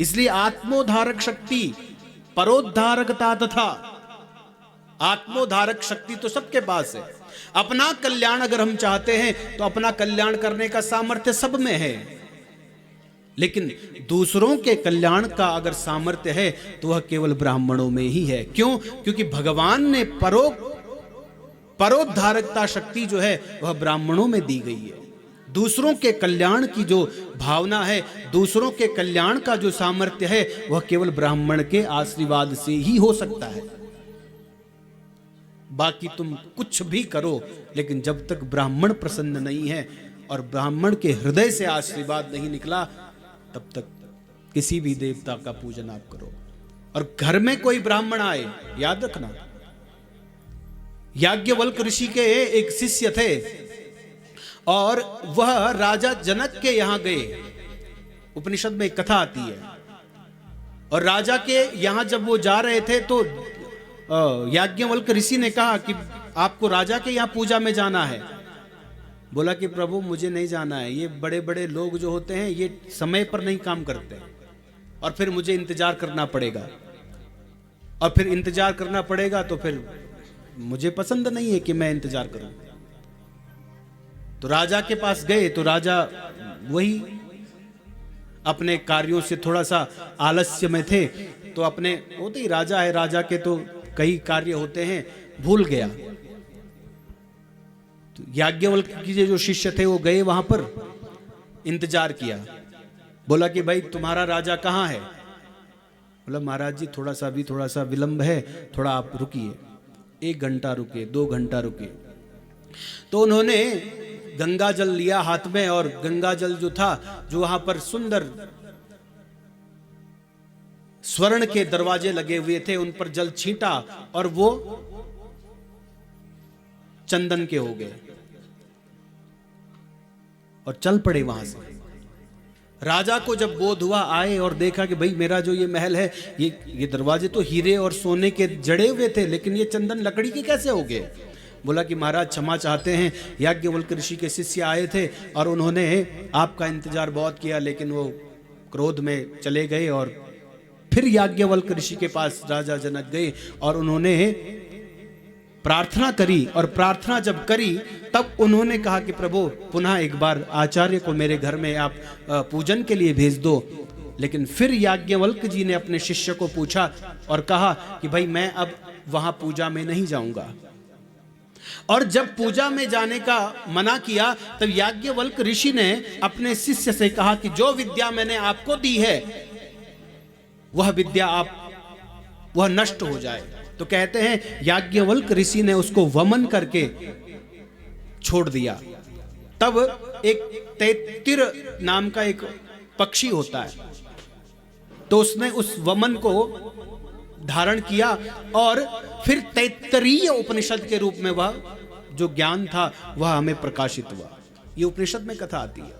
इसलिए आत्मोद्धारक शक्ति, परोद्धारकता तथा आत्मोद्धारक शक्ति तो सबके पास है। अपना कल्याण अगर हम चाहते हैं तो अपना कल्याण करने का सामर्थ्य सब में है, लेकिन दूसरों के कल्याण का अगर सामर्थ्य है तो वह केवल ब्राह्मणों में ही है। क्यों? क्योंकि भगवान ने परोद्धारकता शक्ति जो है वह ब्राह्मणों में दी गई है। दूसरों के कल्याण की जो भावना है, दूसरों के कल्याण का जो सामर्थ्य है, वह केवल ब्राह्मण के आशीर्वाद से ही हो सकता है। बाकी तुम कुछ भी करो, लेकिन जब तक ब्राह्मण प्रसन्न नहीं है और ब्राह्मण के हृदय से आशीर्वाद नहीं निकला, तब तक किसी भी देवता का पूजन आप करो। और घर में कोई ब्राह्मण आए, याद रखना, याज्ञवल्क्य ऋषि के एक शिष्य थे और वह राजा जनक के यहां गए। उपनिषद में एक कथा आती है, और राजा के यहां जब वो जा रहे थे तो याज्ञवल्क्य ऋषि ने कहा कि आपको राजा के यहां पूजा में जाना है। बोला कि प्रभु मुझे नहीं जाना है, ये बड़े बड़े लोग जो होते हैं ये समय पर नहीं काम करते, और फिर मुझे इंतजार करना पड़ेगा, और फिर इंतजार करना पड़ेगा तो फिर मुझे पसंद नहीं है कि मैं इंतजार करूं। तो राजा के पास गए तो राजा वही अपने कार्यों से थोड़ा सा आलस्य में थे, तो अपने होते ही राजा है, राजा के तो कई कार्य होते हैं, भूल गया। तो याज्ञवल्क्य के जो शिष्य थे वो गए वहां पर, इंतजार किया। बोला कि भाई तुम्हारा राजा कहाँ है? बोला महाराज जी थोड़ा सा विलंब है, थोड़ा आप रुकिए। 1 घंटा रुके, 2 घंटा रुके। तो उन्होंने गंगा जल लिया हाथ में, और गंगा जल जो था, जो वहां पर सुंदर स्वर्ण के दरवाजे लगे हुए थे, उन पर जल छींटा और वो चंदन के हो गए और चल पड़े वहां से। राजा को जब बोध हुआ, आए और देखा कि भाई मेरा जो ये महल है, ये दरवाजे तो हीरे और सोने के जड़े हुए थे, लेकिन ये चंदन लकड़ी के कैसे हो गए? बोला कि महाराज क्षमा चाहते हैं, याज्ञवल्क्य ऋषि के शिष्य आए थे और उन्होंने आपका इंतजार बहुत किया, लेकिन वो क्रोध में चले गए। और फिर याज्ञवल्क्य ऋषि के पास राजा जनक गए और उन्होंने प्रार्थना करी, और प्रार्थना जब करी तब उन्होंने कहा कि प्रभु पुनः एक बार आचार्य को मेरे घर में आप पूजन के लिए भेज दो। लेकिन फिर याज्ञवल्क्य जी ने अपने शिष्य को पूछा और कहा कि भाई मैं अब वहां पूजा में नहीं जाऊंगा। और जब पूजा में जाने का मना किया तब याज्ञवल्क्य ऋषि ने अपने शिष्य से कहा कि जो विद्या मैंने आपको दी है वह विद्या वह नष्ट हो जाए। तो कहते हैं याज्ञवल्क्य ऋषि ने उसको वमन करके छोड़ दिया। तब एक तैतिर नाम का एक पक्षी होता है, तो उसने उस वमन को धारण किया और फिर तैत्तरीय उपनिषद के रूप में वह जो ज्ञान था वह हमें प्रकाशित हुआ। ये उपनिषद में कथा आती है।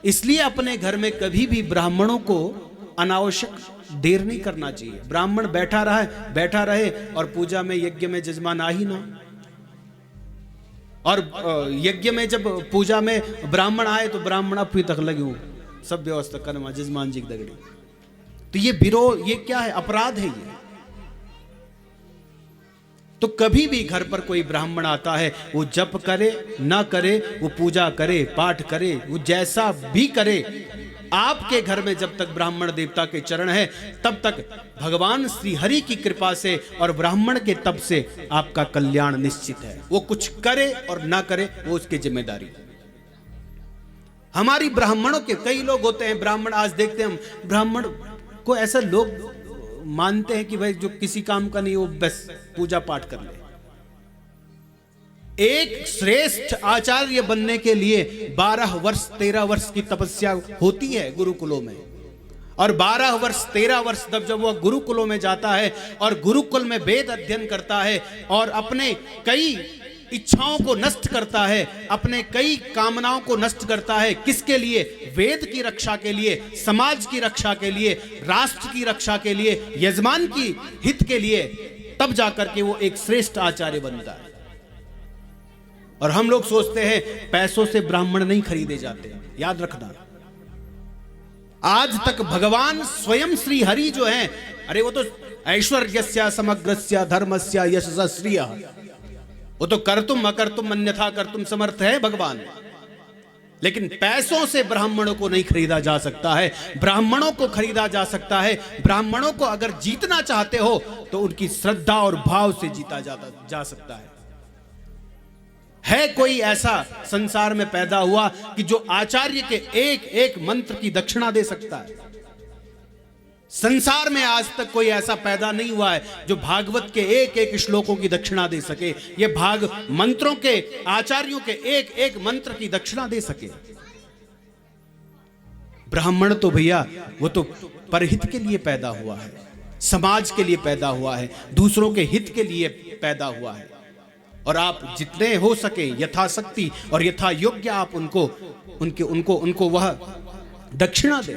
इसलिए अपने घर में कभी भी ब्राह्मणों को अनावश्यक देर नहीं करना चाहिए। ब्राह्मण बैठा रहे और पूजा में यज्ञ में जजमान आ ही ना। और यज्ञ में जब पूजा में ब्राह्मण आए तो ब्राह्मण अपनी तक लगे सब व्यवस्था करना जजमान जी की दगड़ी। तो ये विरोध, ये क्या है? अपराध है ये। तो कभी भी घर पर कोई ब्राह्मण आता है, वो जप करे ना करे, वो पूजा करे पाठ करे, वो जैसा भी करे, आपके घर में जब तक ब्राह्मण देवता के चरण है तब तक भगवान श्री हरि की कृपा से और ब्राह्मण के तप से आपका कल्याण निश्चित है। वो कुछ करे और ना करे वो उसकी जिम्मेदारी। हमारी ब्राह्मणों के कई लोग होते हैं, ब्राह्मण आज देखते हैं हम ब्राह्मण को ऐसा लोग मानते हैं कि भाई जो किसी काम का नहीं वो बस पूजा पाठ कर ले। एक श्रेष्ठ आचार्य बनने के लिए 12 वर्ष 13 वर्ष की तपस्या होती है गुरुकुलों में। और 12 वर्ष 13 वर्ष जब वह गुरुकुलों में जाता है और गुरुकुल में वेद अध्ययन करता है और अपने कई इच्छाओं को नष्ट करता है, अपने कई कामनाओं को नष्ट करता है, किसके लिए? वेद की रक्षा के लिए, समाज की रक्षा के लिए, राष्ट्र की रक्षा के लिए, यजमान की हित के लिए, तब जाकर के वो एक श्रेष्ठ आचार्य बनता है। और हम लोग सोचते हैं पैसों से ब्राह्मण नहीं खरीदे जाते। याद रखना, आज तक भगवान स्वयं श्री हरि जो हैं, अरे वो तो ऐश्वर्यस्य समग्रस्य धर्मस्य यशस्य श्रियः, वो तो कर्तुम अकर्तुम अन्यथा कर्तुम समर्थ है भगवान। लेकिन पैसों से ब्राह्मणों को नहीं खरीदा जा सकता है, ब्राह्मणों को खरीदा जा सकता है। ब्राह्मणों को अगर जीतना चाहते हो तो उनकी श्रद्धा और भाव से जीता जा सकता है कोई ऐसा संसार में पैदा हुआ कि जो आचार्य के एक एक मंत्र की दक्षिणा दे सकता है? संसार में आज तक कोई ऐसा पैदा नहीं हुआ है जो भागवत के एक एक श्लोकों की दक्षिणा दे सके, ये भाग मंत्रों के आचार्यों के एक एक मंत्र की दक्षिणा दे सके। ब्राह्मण तो भैया वो तो परहित के लिए पैदा हुआ है, समाज के लिए पैदा हुआ है, दूसरों के हित के लिए पैदा हुआ है। और आप जितने हो सके यथाशक्ति और यथा योग्य आप उनको वह दक्षिणा दें।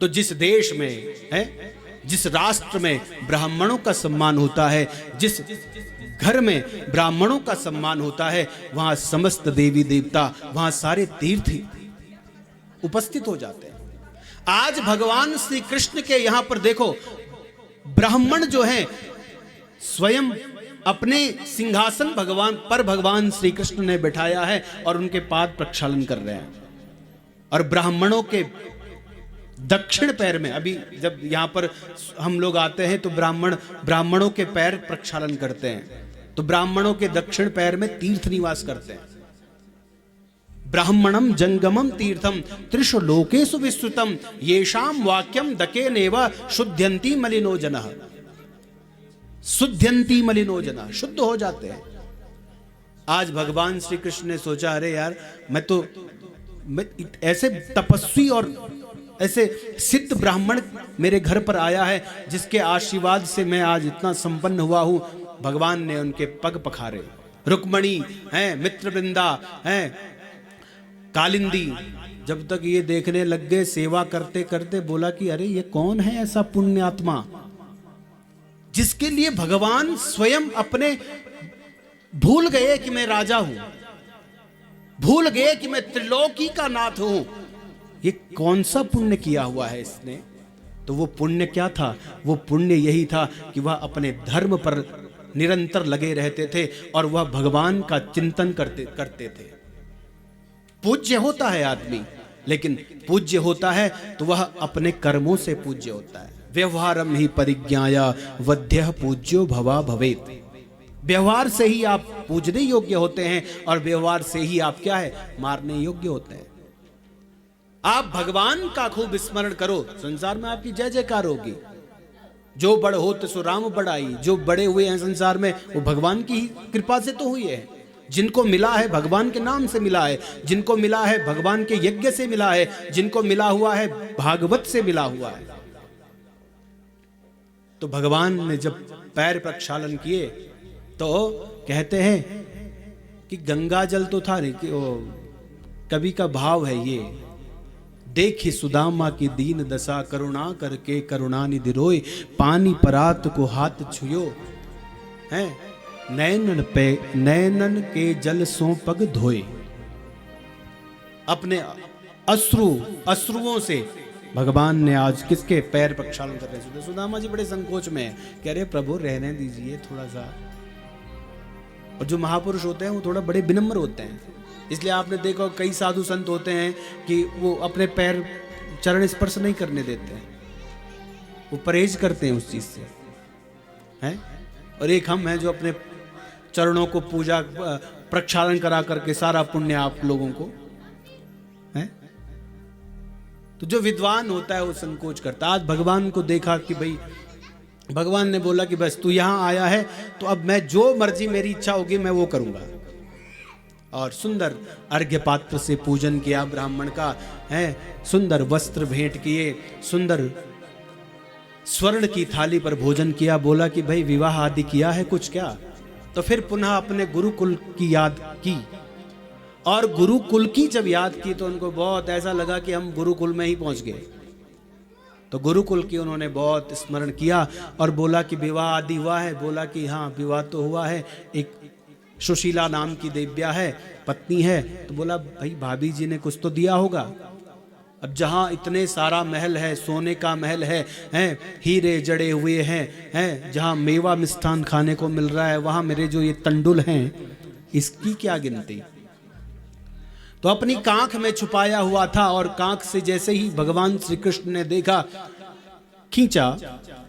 तो जिस देश में है, जिस राष्ट्र में ब्राह्मणों का सम्मान होता है, जिस घर में ब्राह्मणों का सम्मान होता है, वहां समस्त देवी देवता, वहां सारे तीर्थ उपस्थित हो जाते हैं। आज भगवान श्री कृष्ण के यहां पर देखो, ब्राह्मण जो हैं स्वयं अपने सिंहासन भगवान श्री कृष्ण ने बैठाया है और उनके पाद प्रक्षालन कर रहे हैं। और ब्राह्मणों के दक्षिण पैर में, अभी जब यहां पर हम लोग आते हैं तो ब्राह्मणों के पैर प्रक्षालन करते हैं, तो ब्राह्मणों के दक्षिण पैर में तीर्थ निवास करते हैं। ब्राह्मणम जंगमम तीर्थम त्रिषु लोकेषु विस्तृतम येषाम वाक्यम दकेनेव शुद्ध्यन्ति मलिनो जनः। शुद्ध्यन्ति मलिनो जनः, शुद्ध हो जाते हैं। आज भगवान श्री कृष्ण ने सोचा, अरे यार मैं ऐसे तपस्वी और ऐसे सिद्ध ब्राह्मण मेरे घर पर आया है जिसके आशीर्वाद से मैं आज इतना संपन्न हुआ हूं। भगवान ने उनके पग पखारे। रुक्मणी हैं, मित्रवृंदा हैं, कालिंदी जब तक ये देखने लग गए, सेवा करते करते बोला कि अरे ये कौन है ऐसा पुण्यात्मा जिसके लिए भगवान स्वयं अपने भूल गए कि मैं राजा हूं, भूल गए कि मैं त्रिलोकी का नाथ हूं। ये कौन सा पुण्य किया हुआ है इसने? तो वो पुण्य क्या था? वो पुण्य यही था कि वह अपने धर्म पर निरंतर लगे रहते थे और वह भगवान का चिंतन करते थे। पूज्य होता है आदमी, लेकिन पूज्य होता है तो वह अपने कर्मों से पूज्य होता है। व्यवहारम ही परिज्ञाया वध्यः पूज्यो भवा भवेत। व्यवहार से ही आप पूजने योग्य होते हैं और व्यवहार से ही आप क्या है, मारने योग्य होते हैं। आप भगवान का खूब स्मरण करो, संसार में आपकी जय जयकार होगी। जो बड़ होत सो राम बड़ाई, जो बड़े हुए हैं संसार में वो भगवान की कृपा से तो हुई है। जिनको मिला है भगवान के नाम से मिला है, जिनको मिला है भगवान के यज्ञ से मिला है, जिनको मिला हुआ है भागवत से मिला हुआ है। तो भगवान ने जब पैर प्रक्षालन किए तो कहते हैं कि गंगा जल तो था नहीं कि कवि का भाव है ये, देखी सुदामा की दीन दशा, करुणा करके करुणा निधि रोए, पानी परात को हाथ छुयो है, नैनन के जल सो पग धोए। अपने अश्रुओं से भगवान ने आज किसके पैर प्रक्षालन कर रहे हैं? सुदामा जी बड़े संकोच में है, कह रहे प्रभु रहने दीजिए थोड़ा सा। और जो महापुरुष होते हैं वो थोड़ा बड़े विनम्र होते हैं, इसलिए आपने देखा कई साधु संत होते हैं कि वो अपने पैर चरण स्पर्श नहीं करने देते हैं, वो परहेज करते हैं उस चीज से हैं। और एक हम हैं जो अपने चरणों को पूजा प्रक्षालन करा करके सारा पुण्य आप लोगों को है। तो जो विद्वान होता है वो संकोच करता। आज भगवान को देखा कि भाई भगवान ने बोला कि बस तू यहाँ आया है तो अब मैं जो मर्जी मेरी इच्छा होगी मैं वो करूँगा। और सुंदर अर्घ्य पात्र से पूजन किया ब्राह्मण का, है, सुंदर वस्त्र भेंट किए, सुंदर स्वर्ण की थाली पर भोजन किया। बोला कि भाई विवाह आदि किया है कुछ क्या? तो फिर पुनः अपने गुरुकुल की याद की, और गुरुकुल की जब याद की तो उनको बहुत ऐसा लगा कि हम गुरुकुल में ही पहुंच गए। तो गुरुकुल की उन्होंने बहुत स्मरण किया और बोला कि विवाह आदि हुआ है? बोला कि हाँ विवाह तो हुआ है, एक सुशीला नाम की देव्या है, पत्नी है। तो बोला भाई भाभी जी ने कुछ तो दिया होगा। अब जहाँ इतने सारा महल है, सोने का महल है, हीरे जड़े हुए हैं, जहाँ मेवा मिष्ठान खाने को मिल रहा है, वहाँ मेरे जो ये तंडुल हैं इसकी क्या गिनती। तो अपनी कांख में छुपाया हुआ था, और कांख से जैसे ही भगवान श्री कृष्ण ने देखा, खींचा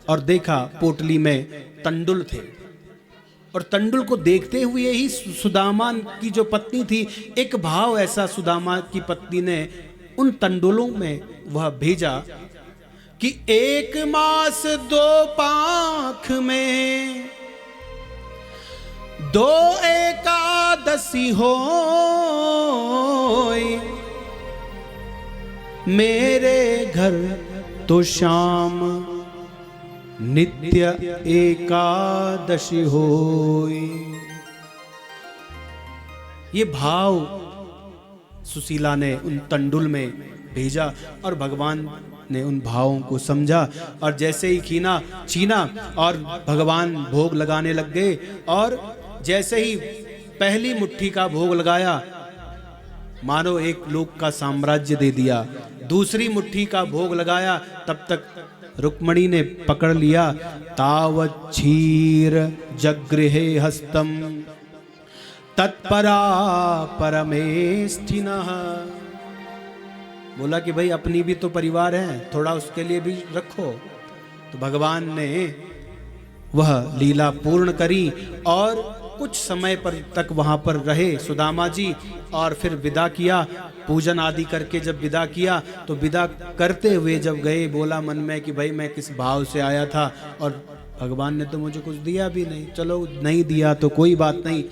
और देखा पोटली में तंडुल थे। और तंडुल को देखते हुए ही सुदामा की जो पत्नी थी, एक भाव ऐसा सुदामा की पत्नी ने उन तंडुलों में वह भेजा कि 1 मास 2 पाख में 2 एकादशी हो, मेरे घर तो शाम नित्य एकादशी होई। ये भाव सुशीला ने उन तंडुल में भेजा और भगवान ने उन भावों को समझा, और जैसे ही छीना और भगवान भोग लगाने लग गए। और जैसे ही पहली मुट्ठी का भोग लगाया, मानो एक लोक का साम्राज्य दे दिया। दूसरी मुट्ठी का भोग लगाया, तब तक रुक्मणी ने पकड़ लिया। तावत् क्षीर जगृहे हस्तम तत्परा परमेष्ठिनः। बोला कि भाई अपनी भी तो परिवार है, थोड़ा उसके लिए भी रखो। तो भगवान ने वह लीला पूर्ण करी और कुछ समय तक वहां पर रहे सुदामा जी, और फिर विदा किया। पूजन आदि करके जब विदा किया तो विदा करते हुए जब गए, बोला मन में कि भाई मैं किस भाव से आया था और भगवान ने तो मुझे कुछ दिया भी नहीं। चलो नहीं दिया तो कोई बात नहीं,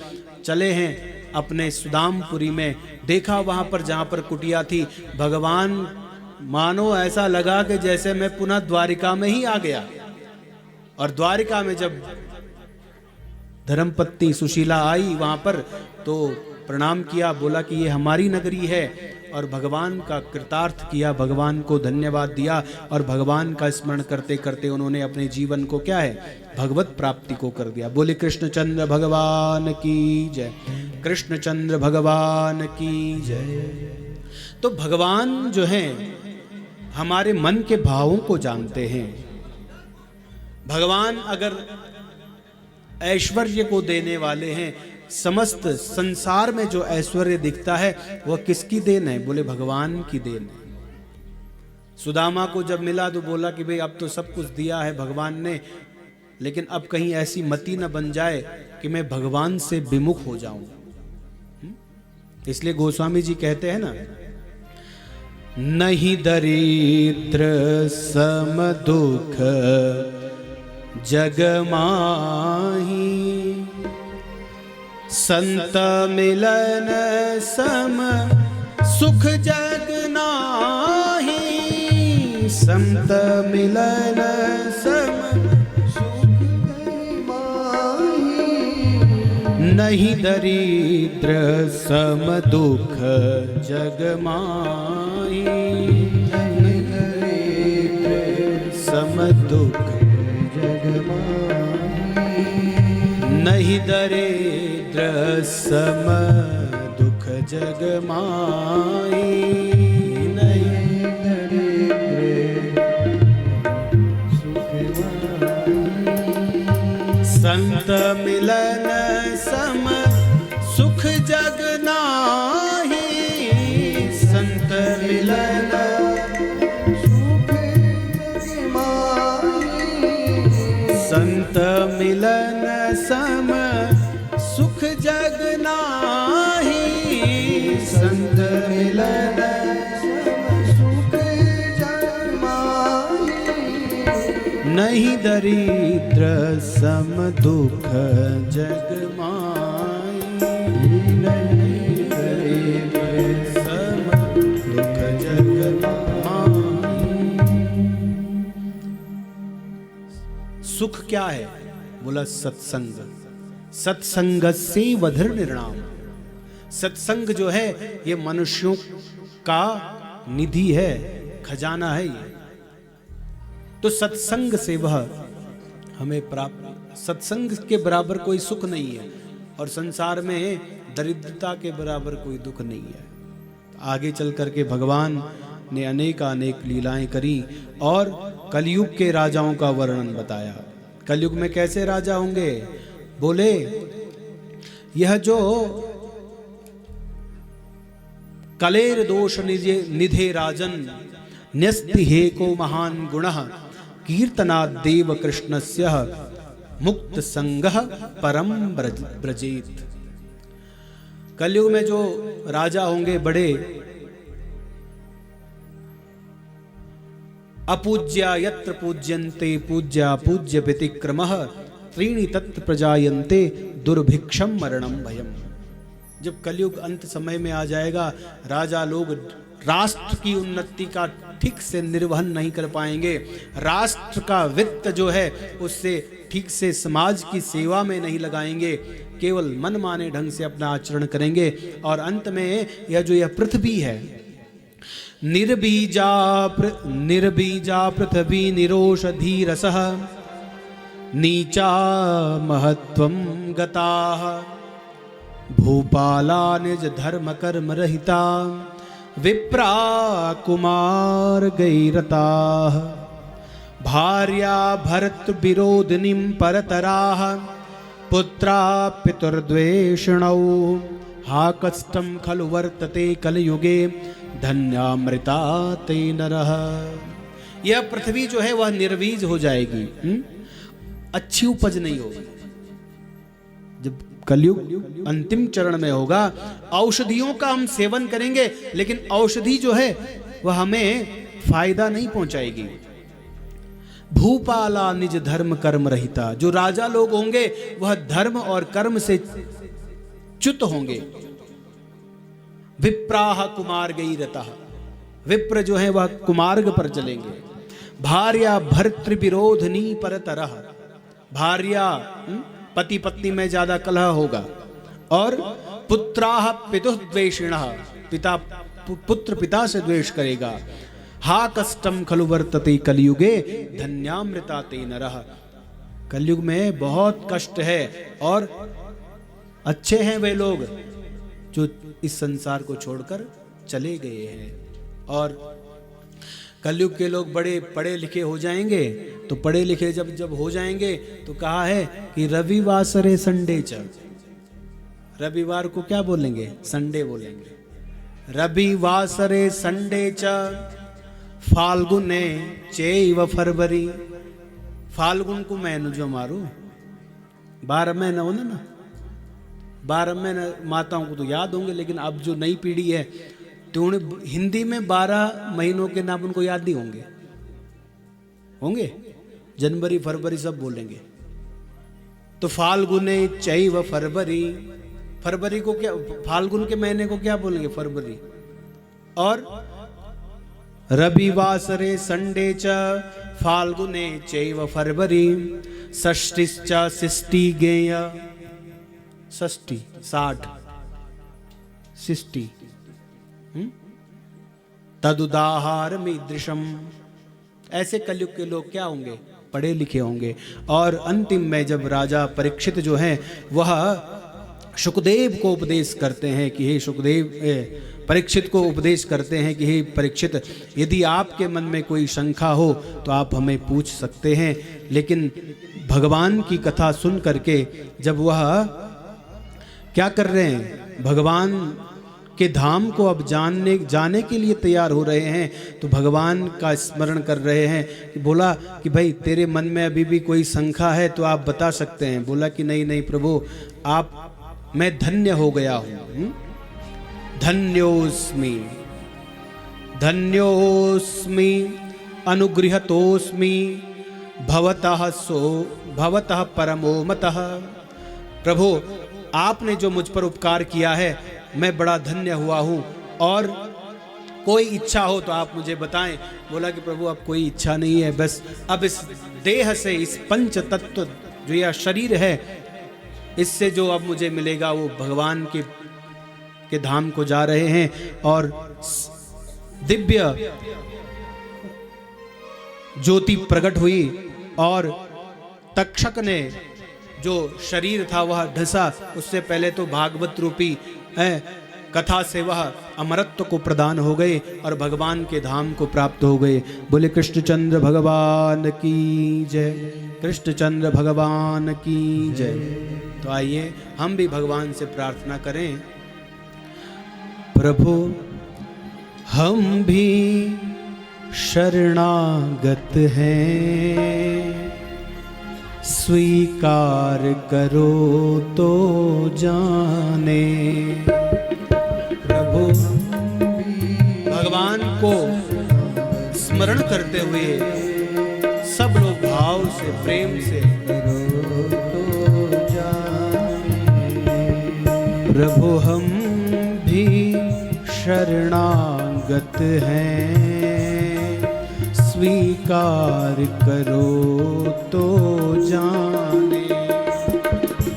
चले हैं अपने सुदामपुरी में। देखा वहां पर जहां पर कुटिया थी, भगवान मानो ऐसा लगा कि जैसे मैं पुनः द्वारिका में ही आ गया। और द्वारिका में जब धर्मपत्नी सुशीला आई वहां पर तो प्रणाम किया, बोला कि ये हमारी नगरी है, और भगवान का कृतार्थ किया, भगवान को धन्यवाद दिया। और भगवान का स्मरण करते करते उन्होंने अपने जीवन को क्या है, भगवत प्राप्ति को कर दिया। बोले कृष्णचंद्र भगवान की जय, कृष्णचंद्र भगवान की जय। तो भगवान जो हैं हमारे मन के भावों को जानते हैं। भगवान अगर ऐश्वर्य को देने वाले हैं, समस्त संसार में जो ऐश्वर्य दिखता है वह किसकी देन है? बोले भगवान की देन है। सुदामा को जब मिला तो बोला कि भाई अब तो सब कुछ दिया है भगवान ने, लेकिन अब कहीं ऐसी मति न बन जाए कि मैं भगवान से विमुख हो जाऊं। इसलिए गोस्वामी जी कहते हैं ना, नहीं दरिद्र सम दुख जग माही, संत मिलन सम सुख जग नाही। संत मिलन सम सुख जग माही, नहीं दरिद्र सम दुख जग माही। नहीं दरिद्र सम दुख नहीं दरिद्र सम दुख जग माही। नहीं दरिद्र सुख माही, संत मिलन सम सुख जग नाही। संत मिलन सुख जग माही, संत मिलन सम सुख जग नाही। संत मिलन नहीं दरिद्र सम दुख जग माई, नहीं दरिद्र सम दुख जग माई। सुख क्या है? बोला सत्संग। सत्संग से वधर निर्णाम। सत्संग जो है ये मनुष्यों का निधि है, खजाना है ये। तो सत्संग से वह हमें प्राप्त, सत्संग के बराबर कोई सुख नहीं है और संसार में दरिद्रता के बराबर कोई दुख नहीं है। आगे चल करके भगवान ने अनेक लीलाएं करी और कलयुग के राजाओं का वर्णन बताया। कलयुग में कैसे राजा होंगे? बोले यह जो कलेर दोष निधे राजन न्यस्ति हे को महान गुणः कीर्तनाद्देव कृष्णस्य मुक्त संगः परम ब्रजेत। कलयुग में जो राजा होंगे बड़े, अपूज्या यत्र पूज्यन्ते पूज्या पूज्य व्यतिक्रमः त्रीणि तत्र प्रजायन्ते दुर्भिक्षम मरणम भयम। जब कलयुग अंत समय में आ जाएगा, राजा लोग राष्ट्र की उन्नति का ठीक से निर्वहन नहीं कर पाएंगे, राष्ट्र का वित्त जो है उससे ठीक से समाज की सेवा में नहीं लगाएंगे, केवल मनमाने ढंग से अपना आचरण करेंगे और अंत में यह पृथ्वी है, निर्बीजा पृथ्वी निरोषधी रसः नीचा महत्वं गताः भूपाला निज धर्म कर्म रहिता विप्रा कुमार गैरताः भार्या भर्त विरोधिनीं परतराः पुत्रा पितुर्द्वेषिणौ हा कष्टं खलु वर्तते कलयुगे धन्यामृता ते नरः। यह पृथ्वी जो है वह निर्वीज हो जाएगी, अच्छी उपज नहीं होगी। जब कलयुग अंतिम चरण में होगा, औषधियों का हम सेवन करेंगे लेकिन औषधि जो है वह हमें फायदा नहीं पहुंचाएगी। भूपाला निज धर्म कर्म रहिता, जो राजा लोग होंगे वह धर्म और कर्म से च्युत होंगे। विप्राह कुमार गई रता, विप्र जो है वह कुमार्ग पर चलेंगे। भार्या भर्तृ विरोधनी परतरह, भार्या पति पत्नी में ज्यादा कलह होगा। और पुत्राः पितुर्द्वेषिणः, पिता पुत्र पिता से द्वेष करेगा। हा कष्टम खलु वर्तते कलयुगे धन्यामृता ते नरः, कलयुग में बहुत कष्ट है और अच्छे हैं वे लोग जो इस संसार को छोड़कर चले गए हैं। और कलयुग के लोग बड़े पढ़े लिखे हो जाएंगे, तो पढ़े लिखे जब हो जाएंगे तो कहा है कि रविवासरे संडे च, रविवार को क्या बोलेंगे? संडे बोलेंगे। रविवासरे संडे च फाल्गुने चैव फरवरी, फाल्गुन को महीनो जो मारू 12 महीना हो ना, 12 महीने माताओं को तो याद होंगे, लेकिन अब जो नई पीढ़ी है तो उन्हें हिंदी में 12 महीनों के नाम उनको याद नहीं होंगे, जनवरी फरवरी सब बोलेंगे। तो फाल्गुने चैव फरवरी, फरवरी को क्या, फाल्गुन के महीने को क्या बोलेंगे? फरवरी। और रविवासरे संडे च फाल्गुने चैव फरवरी षष्ठीश्च शिष्टि गेय, षष्ठी 60 शिष्टि तदुदाहार मीदृशम। ऐसे कलयुग के लोग क्या होंगे? पढ़े लिखे होंगे। और अंतिम में जब राजा परीक्षित जो हैं वह शुकदेव को उपदेश करते हैं कि हे शुकदेव, परीक्षित को उपदेश करते हैं कि हे परीक्षित, यदि आपके मन में कोई शंका हो तो आप हमें पूछ सकते हैं। लेकिन भगवान की कथा सुन करके जब वह क्या कर रहे हैं, भगवान के धाम को अब जाने के लिए तैयार हो रहे हैं, तो भगवान का स्मरण कर रहे हैं कि बोला कि भाई तेरे मन में अभी भी कोई शंका है तो आप बता सकते हैं। बोला कि नहीं प्रभु, आप, मैं धन्य हो गया हूँ, धन्योस्मि धन्योस्मि अनुगृहतोस्मि भवतः परमो मतः। प्रभु आपने जो मुझ पर उपकार किया है मैं बड़ा धन्य हुआ हूँ, और कोई इच्छा हो तो आप मुझे बताएं। बोला कि प्रभु अब कोई इच्छा नहीं है, बस अब इस देह से, इस पंच तत्व जो यह शरीर है, इससे जो अब मुझे मिलेगा वो भगवान के धाम को जा रहे हैं। और दिव्य ज्योति प्रकट हुई और तक्षक ने जो शरीर था वह ढसा। उससे पहले तो भागवत रूपी कथा से वह अमरत्व को प्रदान हो गए और भगवान के धाम को प्राप्त हो गए। बोले कृष्णचंद्र भगवान की जय, कृष्णचंद्र भगवान की जय। तो आइए हम भी भगवान से प्रार्थना करें। प्रभु हम भी शरणागत हैं, स्वीकार करो तो जाने। प्रभु भगवान को स्मरण करते हुए सब लोग भाव से, प्रेम से प्रभु हम भी शरणागत हैं, स्वीकार करो तो जाने।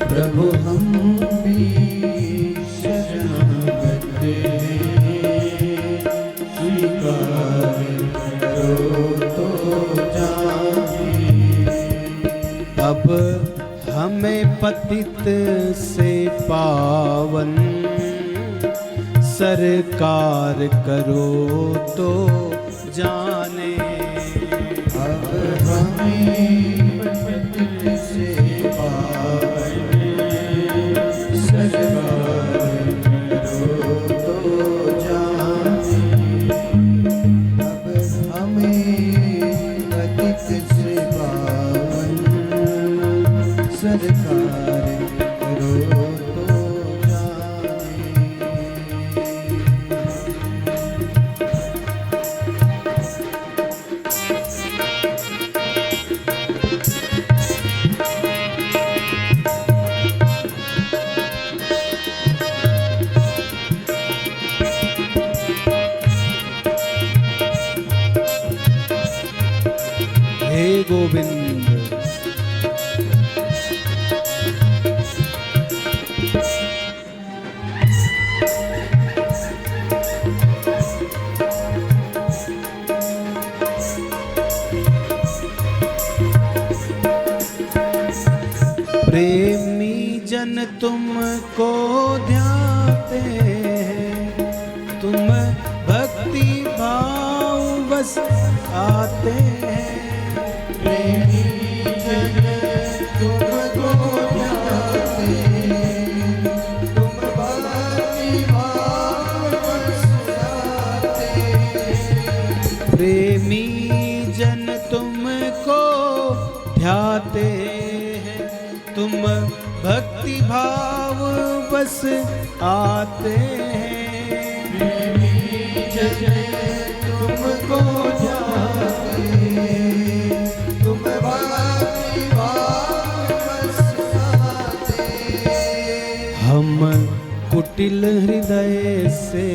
प्रभु हम भी शरणागत हैं, स्वीकार करो तो जाने। अब हमें पतित से पावन सरकार करो तो जाने। अब हमें पतित से पावन सरकार करो तो जाने। अब हमें पतित से पावन सरकार करो तो जाने। हे गोविंद प्रेमी जन तुमको ध्याते हैं, तुम भक्ति भाव बस आते हैं। प्रेमी जन तुमको ध्याते हैं, तुम भक्ति भाव बस आते हैं। प्रेमी जन तुमको ध्याते हैं, तुम भक्ति भाव बस आते हैं। प्रेमी जन तुमको ध्याते हैं, तुम भक्ति भाव बस आते हैं। हम कुटिल हृदय से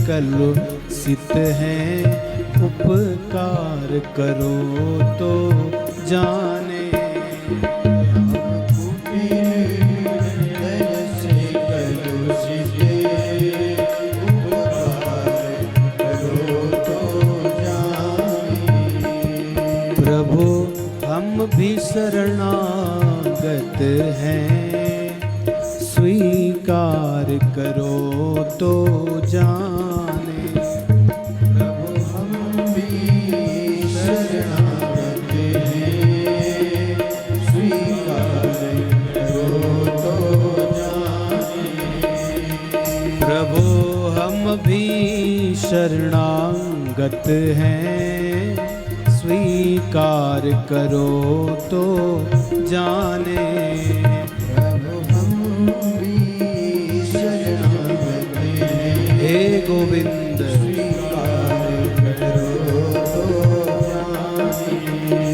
कलुषित हैं, उपकार करो तो जाने। प्रभु हम भी शरणागत हैं, स्वीकार करो तो जाने। प्रभु हम भी शरणागत हैं, स्वीकार करो तो जाने। प्रभु हम भी शरणागत हैं, स्वीकार करो तो जाने। प्रभु हम भी शरणागत हैं, हे गोविंद स्वीकार करो तो जाने।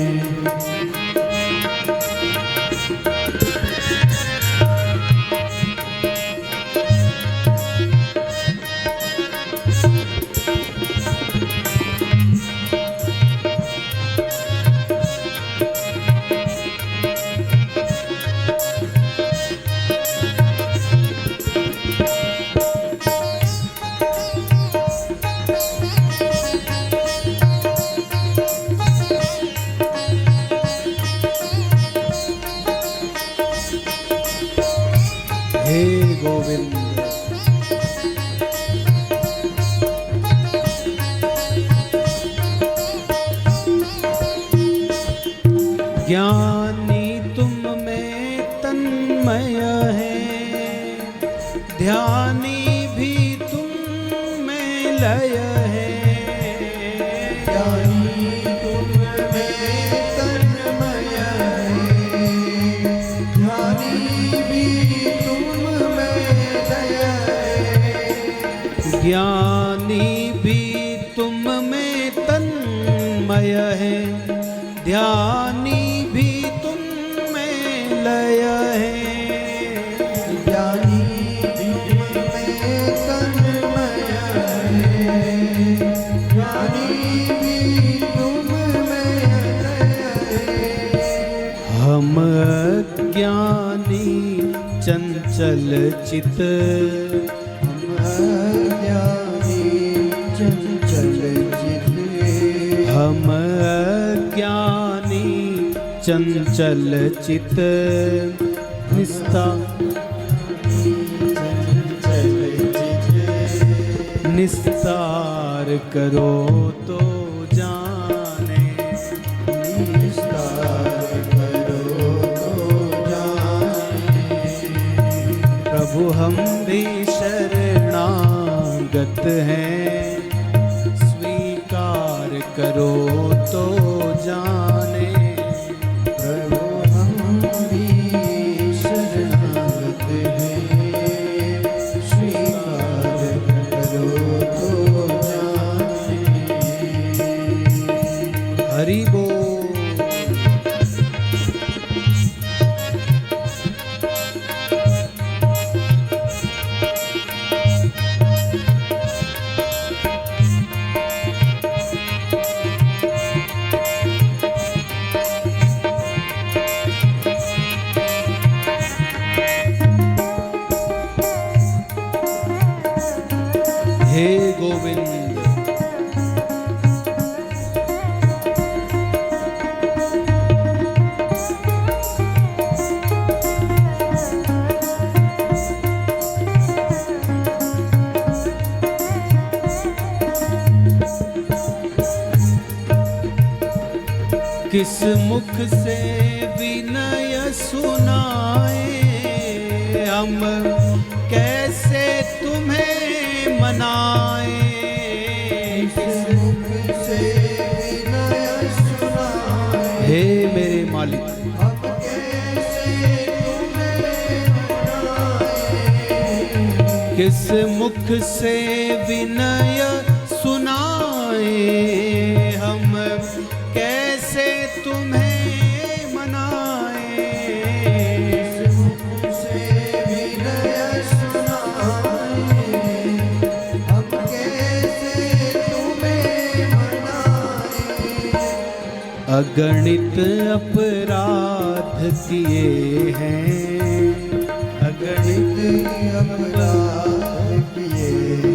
लय है, ध्यानी भी तुम में लय है। ज्ञानी भी तुम में तन्मय है, ज्ञानी भी तुम में लय है। हम अज्ञानी चंचल चित, हम अज्ञानी चंचल चित, हम अज्ञानी चंचल चित, निस्तार करो तो जाने, निस्तार करो तो जाने। प्रभु हम भी शरणागत हैं, स्वीकार करो तो जाने। प्रभु हम भी शरणागत हैं, स्वीकार करो तो जाने। हरि बोल। हे गोविंद, किस मुख से विनय सुनाए, हम कैसे तुम्हें मनाए। किस मुख से विनय सुनाए, हे मेरे मालिक, हम कैसे तुम्हें मनाए। किस मुख से विनय सुनाए, हम कैसे तुम्हें मनाए। किस मुख से विनय सुनाए, हम कैसे तुम्हें मनाए। अगणित अपराध किए हैं, अगणित अपराध किए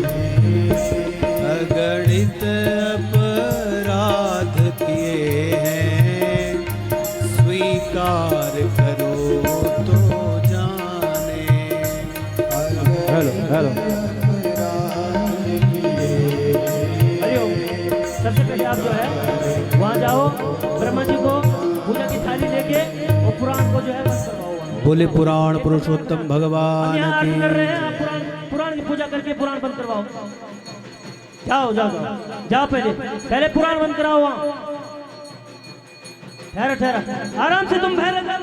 हैं, अगणित अपराध किए हैं, स्वीकार करो तो जाने। Hello hello, Hariom. सबसे पहले आप जो है वहाँ जाओ, ब्रह्मा जी को पूजा की थाली लेके और पुराण को जो है बंद करवाओ वहाँ। बोले पुराण पुरुषोत्तम हम भगवान यहाँ आरती कर रहे हैं, आप की। पुराण की पूजा करके पुराण बंद करवाओ। जाओ जाओ जाओ, जाओ पहले पुराण बंद कराओ वहाँ। ठहरा ठहरा, आराम से तुम ठहरा,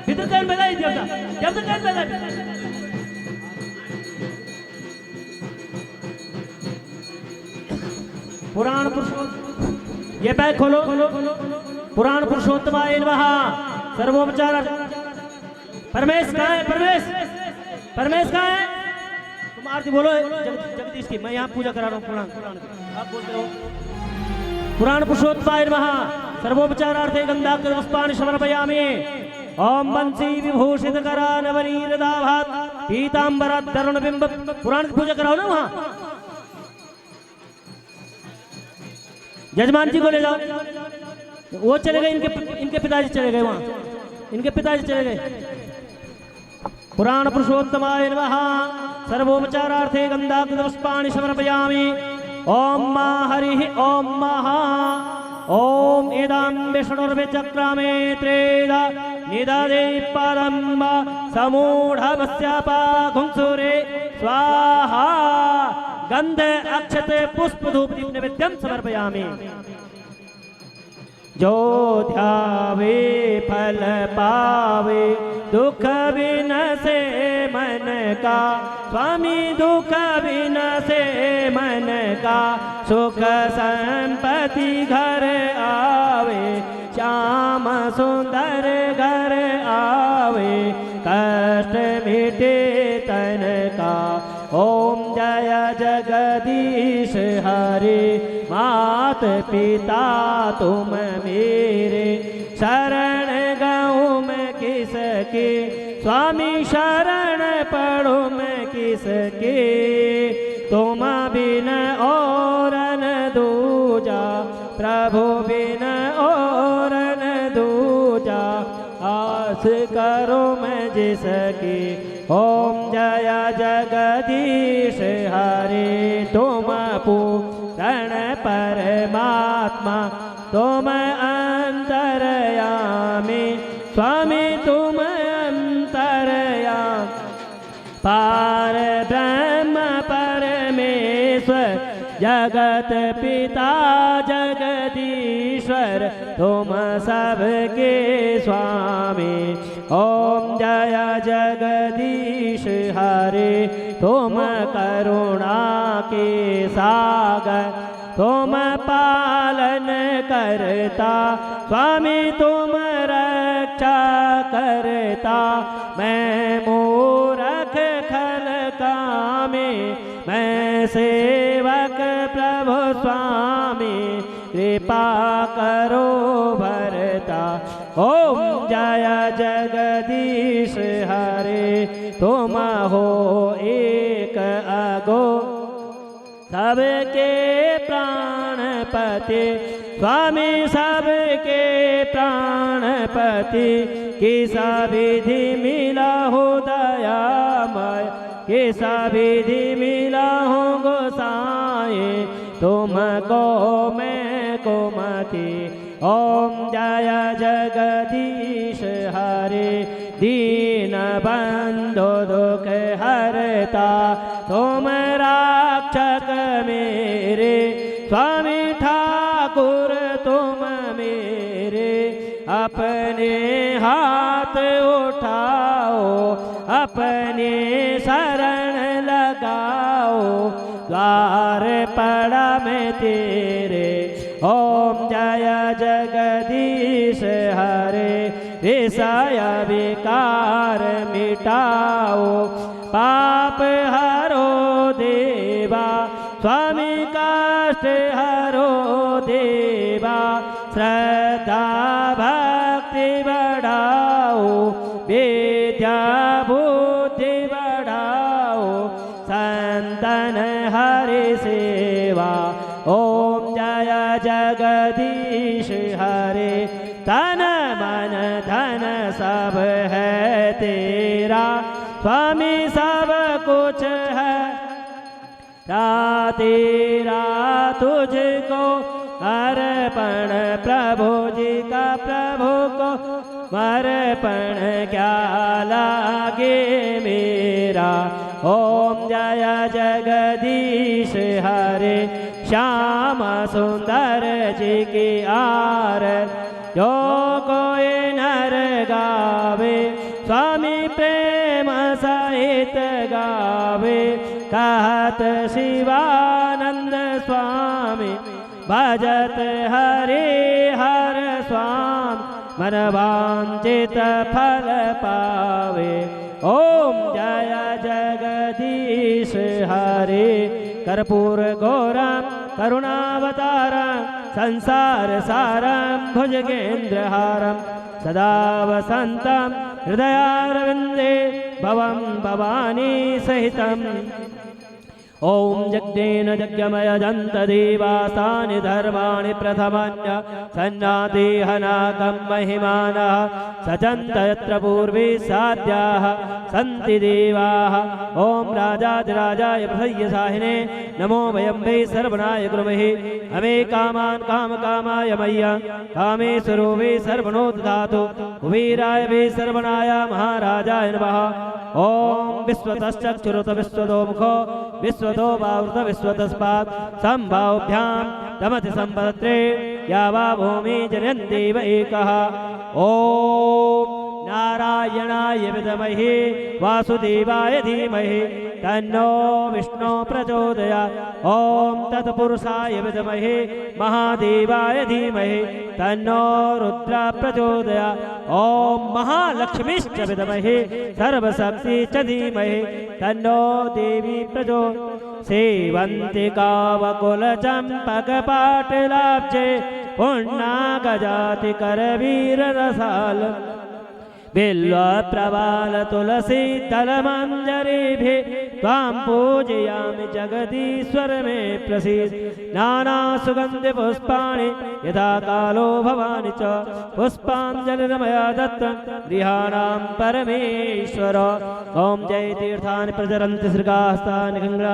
भीतर कैन बजाई जब तक कैन बजाई। पुराण पुरुषोत्तम, ये बैग खोलो। पुराण पुरुषोत्तमाय नमः। सर्वोपचार। परमेश कहाँ है? परमेश कहाँ है? तुम आरती बोलो जगदीश की, मैं यहाँ पूजा करा रहा हूँ पुराण की। आप बोलते रहो। पुराण पुरुषोत्तमाय नमः। सर्वोपचारार्थे गंधाक्षर पुष्पाणि समर्पयामि। ओम बंसी विभूषित करा नवनीरदाभात पीतांबरा तरुण बिंब। पुराण की पूजा कराओ ना वहाँ। जजमान जी को ले जाओ, वो चले गए, इनके पिताजी चले गए वहाँ, इनके पिताजी चले गए। पुराण पुरुषोत्तमाय नमः। सर्वोपचारार्थे गंधाक्षर पुष्पाणि समर्पयामि। ओम मा हरिः ओम महा ओम एदां विष्णुर्विचक्रामे त्रेदा निदधे पदं समूढमस्यापा घुंसुरे स्वाहा। गंध अक्षत पुष्प धूप दीप नैवेद्यम समर्पयामि। जो ध्यावे फल पावे दुख विनसे मन का। स्वामी दुख विनसे मन का। सुख संपत्ति घर मात पिता तुम मेरे, शरण गऊँ मैं किसके, स्वामी शरण पढ़ो मैं किसके, तुम बिन और न दूजा, प्रभु बिन और न दूजा, आस करो मैं जिसकी। ओम जय जगदीश हरे, तुम पूर्ण परमात्मा, तुम अंतरयामी, स्वामी तुम अंतरयामी, पार ब्रह्म परमेश्वर, जगत पिता जगदीश्वर, तुम सबके स्वामी। ओम जय जगदीश हरे, तुम करुणा के सागर, तुम पालन करता, स्वामी तुम रक्षा करता, मैं मूरख खल कामी, मैं सेवक प्रभु स्वामी, कृपा करो भरता। ओम जय जगदीश हरे, तुम हो एक अगो, सबके प्राणपति, स्वामी सबके प्राणपति, किसा विधि मिला हो दयामय, किसा विधि मिला हो गोसाई, तुमको मैं को मति। ओम जय जगदीश हरे, दीन बंधु दुख हरता, तुम रक्षक मेरे, स्वामी ठाकुर तुम मेरे, अपने हाथ उठाओ, अपने शरण लगाओ, द्वार पड़ा मैं तेरे। ओम जय जगदीश हरे, विषय विकार मिटाओ, पाप हरो देवा, स्वामी कष्ट हरो देवा, श्रद्धा भक्ति बढ़ाओ, विद्या बुद्धि बढ़ाओ, संतन हरि सेवा। ओम जय जगदीश हरे, तन मन धन सब है तेरा, स्वामी सब कुछ है तेरा, तुझको अर्पण प्रभु जी का, प्रभु को अर्पण क्या लागे मेरा। ओम जय जगदीश हरे, श्याम सुंदर जी की आरत, जो कोई नर गावे, स्वामी प्रेम सहित गावे, कहत शिवानंद स्वामी, भजत हरे हर स्वामी, मन वांछित फल पावे। ओम जय जगदीश हरे, कर्पूर गौरम करुणावतारम, संसार सारम भुजगेन्द्रहारम, सदा वसंतम हृदयारविंदे, भवं भवानी सहितम। ओम यज्ञेन यज्ञमय जंत देवास्तानि धर्माणि प्रथमन्य, सन्नादेहनाकं महिमानः, सचन्त यत्र पूर्वे साध्याः सन्ति देवाः। ओम राजाधिराजाय प्रसय्यसाहिने, नमो वयं वै सर्वनाय गुरुमहे, हमे कामान् कामकामाय मह्यं, कामेश्वरो वै सर्वनो ददातु, कुबेराय वै सर्वनाय महाराजाय नमः। ओम विश्वतश्चक्षुरुत विश्वतो मुखो, विश्वतो वावृत विश्वतस्मात्, सम्भाव्यां तमति सम्पत्रे, या वा भूमि जनयन्ति व एकः। ओम नारायणाय विद्महे वासुदेवाय धीमहि तन्नो विष्णु प्रचोदयात्। ओम तत्पुरुषाय विद्महे महादेवाय धीमहि तन्नो रुद्र प्रचोदयात्। ओम महालक्ष्मीश्च विद्महे सर्वशक्ति च धीमहि तन्नो देवी प्रचोदयात्। सेवन्तिकावकुलचम्पकपाटलाब्जे पुण्णागजाति करवीररसाल बिल्वप्रवाल तुलसी दलमञ्जरीभिः त्वां पूजयामि जगदीश्वर मे प्रसीद। नाना सुगन्धि पुष्पाणि यथा कालो भवानि च पुष्पाञ्जलिर्मया दत्तं गृहाणां परमेश्वर। ओम जय तीर्थानि प्रचरन्ति श्रीकास्तानि गङ्गा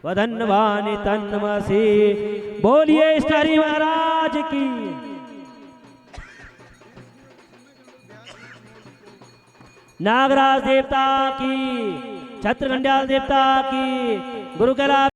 वदन्वानि तन्नमसि। बोलिए स्टारी महाराज की। नागराज देवता की, छत्रघंटाल देवता की, गुरुकला